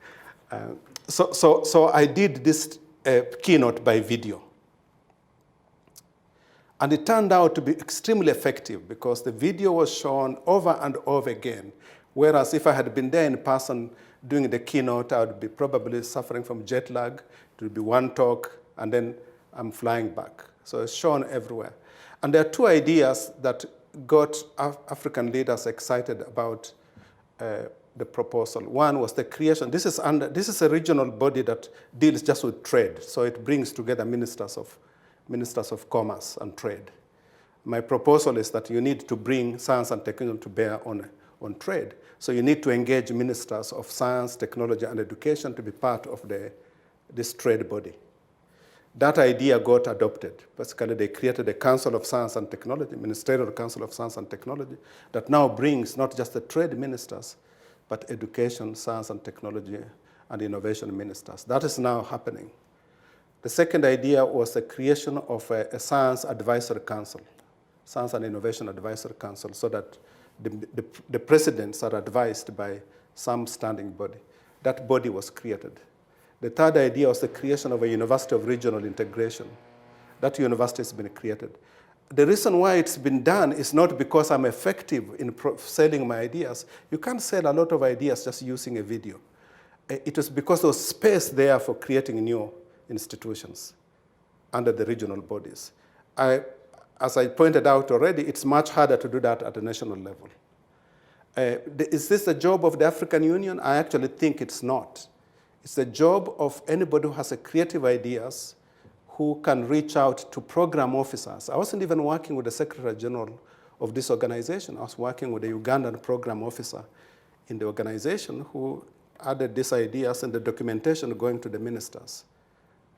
So I did this keynote by video. And it turned out to be extremely effective because the video was shown over and over again. Whereas if I had been there in person doing the keynote, I would be probably suffering from jet lag. It would be one talk, and then I'm flying back. So it's shown everywhere. And there are two ideas that got African leaders excited about the proposal. One was the creation. This is a regional body that deals just with trade. So it brings together ministers of commerce and trade. My proposal is that you need to bring science and technology to bear on trade. So you need to engage ministers of science, technology, and education to be part of this trade body. That idea got adopted. Basically, they created a Council of Science and Technology, Ministerial Council of Science and Technology, that now brings not just the trade ministers, but education, science and technology, and innovation ministers. That is now happening. The second idea was the creation of a Science Advisory Council, Science and Innovation Advisory Council, so that the presidents are advised by some standing body. That body was created. The third idea was the creation of a University of Regional Integration. That university has been created. The reason why it's been done is not because I'm effective in selling my ideas. You can't sell a lot of ideas just using a video. It was because there was space there for creating new institutions under the regional bodies. As I pointed out already, it's much harder to do that at the national level. Is this the job of the African Union? I actually think it's not. It's the job of anybody who has creative ideas, who can reach out to program officers. I wasn't even working with the Secretary General of this organization. I was working with a Ugandan program officer in the organization who added these ideas and the documentation going to the ministers.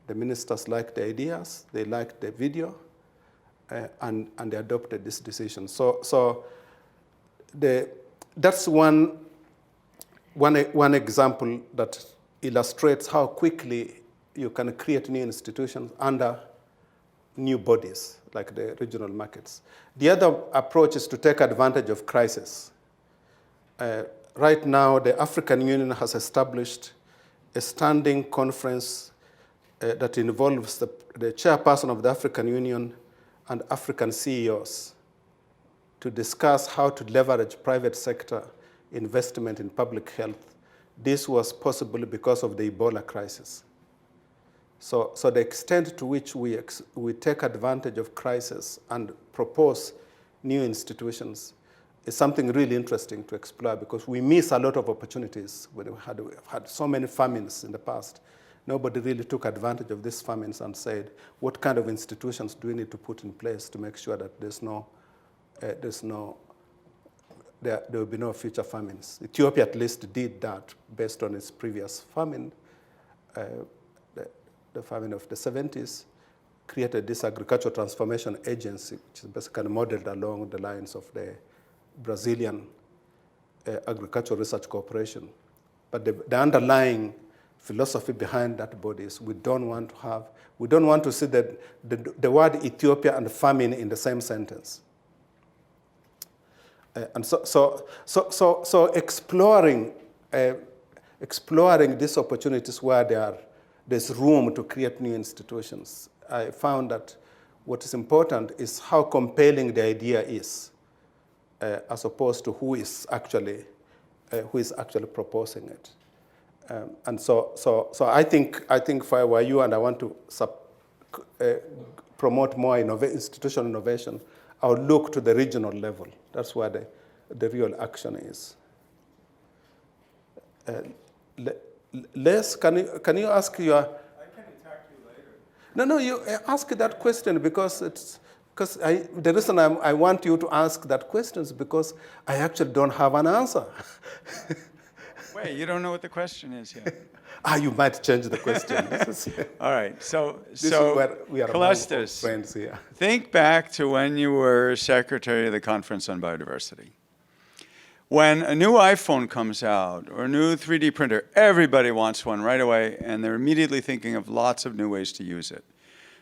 The ministers liked the ideas, they liked the video, and they adopted this decision. That's one example that illustrates how quickly you can create new institutions under new bodies, like the regional markets. The other approach is to take advantage of crisis. Right now, the African Union has established a standing conference that involves the chairperson of the African Union and African CEOs to discuss how to leverage private sector investment in public health. This was possible because of the Ebola crisis. So the extent to which we take advantage of crisis and propose new institutions is something really interesting to explore, because we miss a lot of opportunities. We've had so many famines in the past. Nobody really took advantage of these famines and said, what kind of institutions do we need to put in place to make sure that there will be no future famines? Ethiopia at least did that based on its previous famine. The famine of the 70s created this agricultural transformation agency, which is basically modeled along the lines of the Brazilian Agricultural Research Corporation. But the underlying philosophy behind that body is we don't want to see the word Ethiopia and famine in the same sentence. And so exploring these opportunities where there's room to create new institutions, I found that what is important is how compelling the idea is, as opposed to who is actually proposing it. And so I think if I were you and I want to promote more institutional innovation, I would look to the regional level. That's where the real action is. Les, can you ask your? I can attack you later. No, you ask that question because the reason I want you to ask that question is because I actually don't have an answer. Wait, you don't know what the question is yet. You might change the question. All right, so this is where we are Calestous, friends here. Think back to when you were secretary of the Conference on Biodiversity. When a new iPhone comes out or a new 3D printer, everybody wants one right away, and they're immediately thinking of lots of new ways to use it.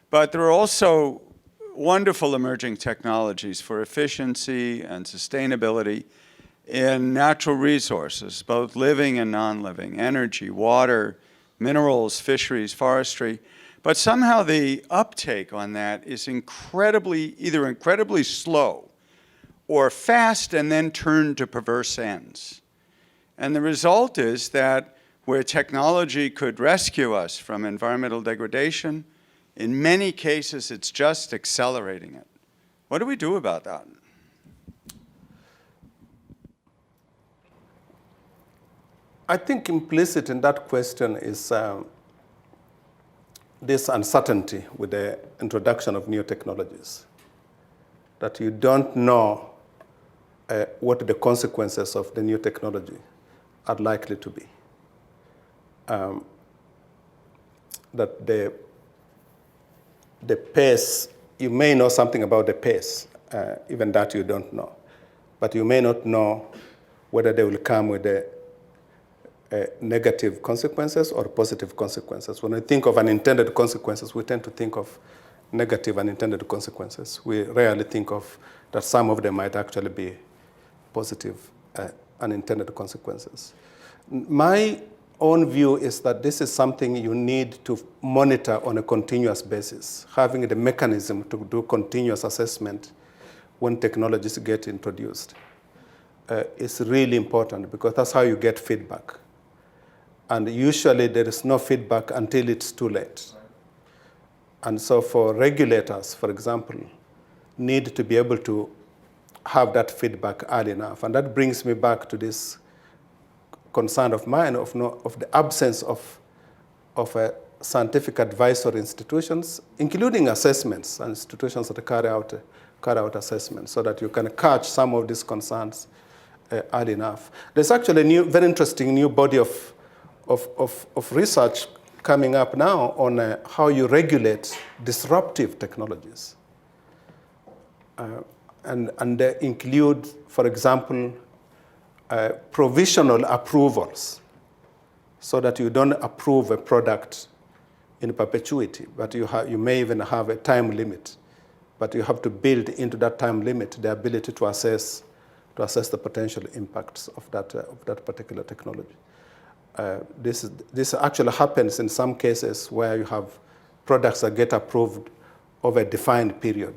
But there are also wonderful emerging technologies for efficiency and sustainability in natural resources, both living and non-living, energy, water, minerals, fisheries, forestry. But somehow the uptake on that is either incredibly slow or fast and then turned to perverse ends. And the result is that where technology could rescue us from environmental degradation, in many cases it's just accelerating it. What do we do about that? I think implicit in that question is this uncertainty with the introduction of new technologies, that you don't know what the consequences of the new technology are likely to be. That the pace, you may know something about the pace, even that you don't know, but you may not know whether they will come with the negative consequences or positive consequences. When we think of unintended consequences, we tend to think of negative unintended consequences. We rarely think of that some of them might actually be positive unintended consequences. My own view is that this is something you need to monitor on a continuous basis. Having the mechanism to do continuous assessment when technologies get introduced is really important, because that's how you get feedback. And usually there is no feedback until it's too late. And so for regulators, for example, need to be able to have that feedback early enough. And that brings me back to this concern of mine of the absence of a scientific advisory institutions, including assessments and institutions that carry out assessments, so that you can catch some of these concerns early enough. There's actually a very interesting new body of research coming up now on how you regulate disruptive technologies. And they include, for example, provisional approvals, so that you don't approve a product in perpetuity, but you may even have a time limit, but you have to build into that time limit the ability to assess the potential impacts of that particular technology. This actually happens in some cases where you have products that get approved over a defined period,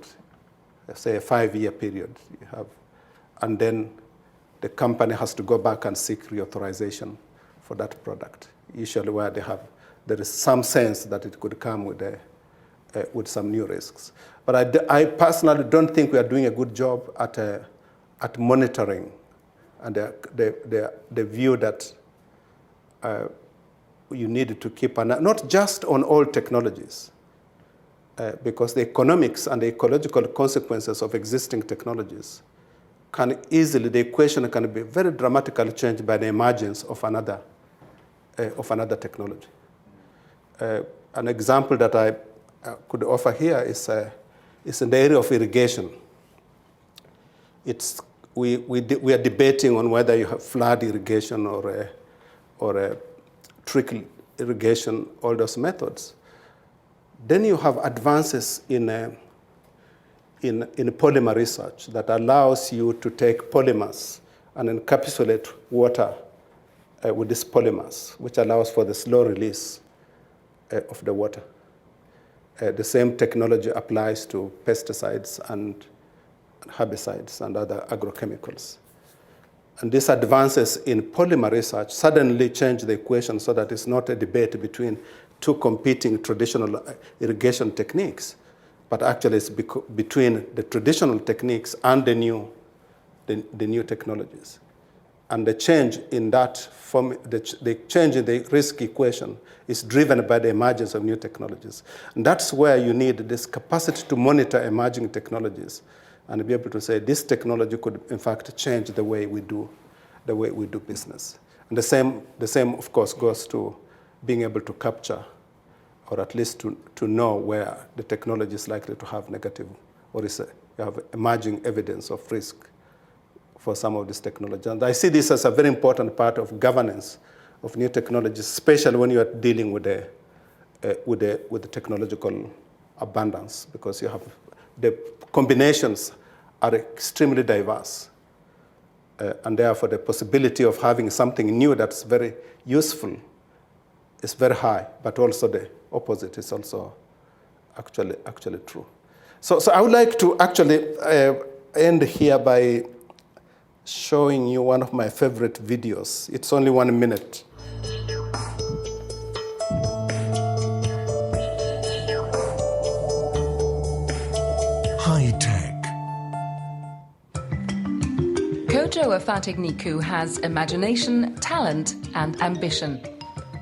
let's say a 5-year period. And then the company has to go back and seek reauthorization for that product, usually where there is some sense that it could come with some new risks. But I personally don't think we are doing a good job at monitoring, and the view that you need to keep an eye, not just on all technologies, because the economics and the ecological consequences of existing technologies the equation can be very dramatically changed by the emergence of another technology. An example that I could offer here is in the area of irrigation. We are debating on whether you have flood irrigation or a trickle irrigation, all those methods. Then you have advances in polymer research that allows you to take polymers and encapsulate water with these polymers, which allows for the slow release of the water. The same technology applies to pesticides and herbicides and other agrochemicals. And these advances in polymer research suddenly change the equation so that it's not a debate between two competing traditional irrigation techniques, but actually it's between the traditional techniques and the new technologies. And the change in that form, the change in the risk equation is driven by the emergence of new technologies. And that's where you need this capacity to monitor emerging technologies and be able to say this technology could, in fact, change the way we do business. And the same, of course, goes to being able to capture, or at least to know where the technology is likely to have negative, or you have emerging evidence of risk for some of this technology. And I see this as a very important part of governance of new technologies, especially when you are dealing with the technological abundance, because you have the combinations are extremely diverse. And therefore, the possibility of having something new that's very useful is very high, but also the opposite is also actually true. So I would like to actually end here by showing you one of my favorite videos. It's only 1 minute. High tech. Kojo Afatigniku has imagination, talent, and ambition.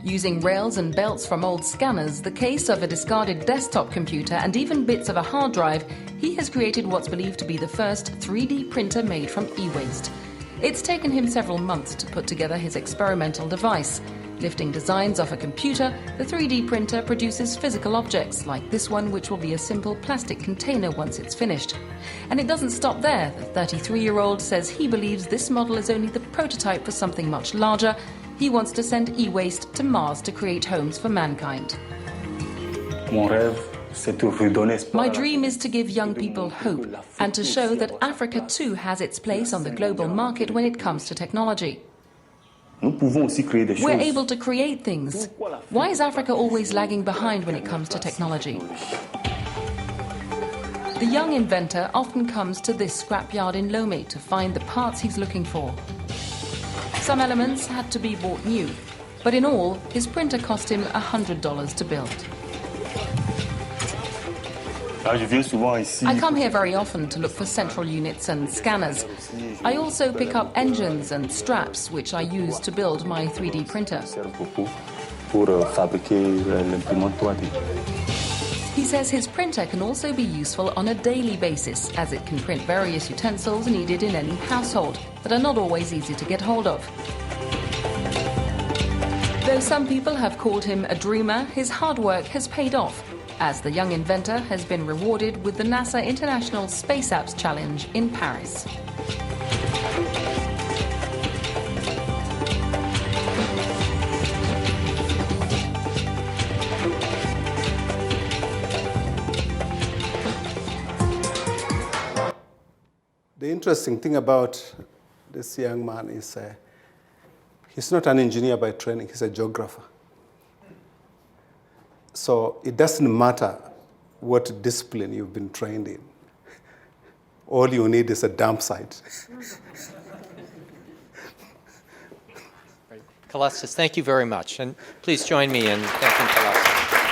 Using rails and belts from old scanners, the case of a discarded desktop computer, and even bits of a hard drive, he has created what's believed to be the first 3D printer made from e-waste. It's taken him several months to put together his experimental device. Lifting designs off a computer, the 3D printer produces physical objects, like this one, which will be a simple plastic container once it's finished. And it doesn't stop there. The 33-year-old says he believes this model is only the prototype for something much larger. He wants to send e-waste to Mars to create homes for mankind. My dream is to give young people hope and to show that Africa too has its place on the global market when it comes to technology. We're able to create things. Why is Africa always lagging behind when it comes to technology? The young inventor often comes to this scrapyard in Lomé to find the parts he's looking for. Some elements had to be bought new, but in all, his printer cost him $100 to build. I come here very often to look for central units and scanners. I also pick up engines and straps, which I use to build my 3D printer. pour fabriquer l'imprimante 3D. He says his printer can also be useful on a daily basis, as it can print various utensils needed in any household that are not always easy to get hold of. Though some people have called him a dreamer, his hard work has paid off, as the young inventor has been rewarded with the NASA International Space Apps Challenge in Paris. The interesting thing about this young man is he's not an engineer by training, he's a geographer. So it doesn't matter what discipline you've been trained in. All you need is a dump site. Calestous, thank you very much. And please join me in thanking Calestous.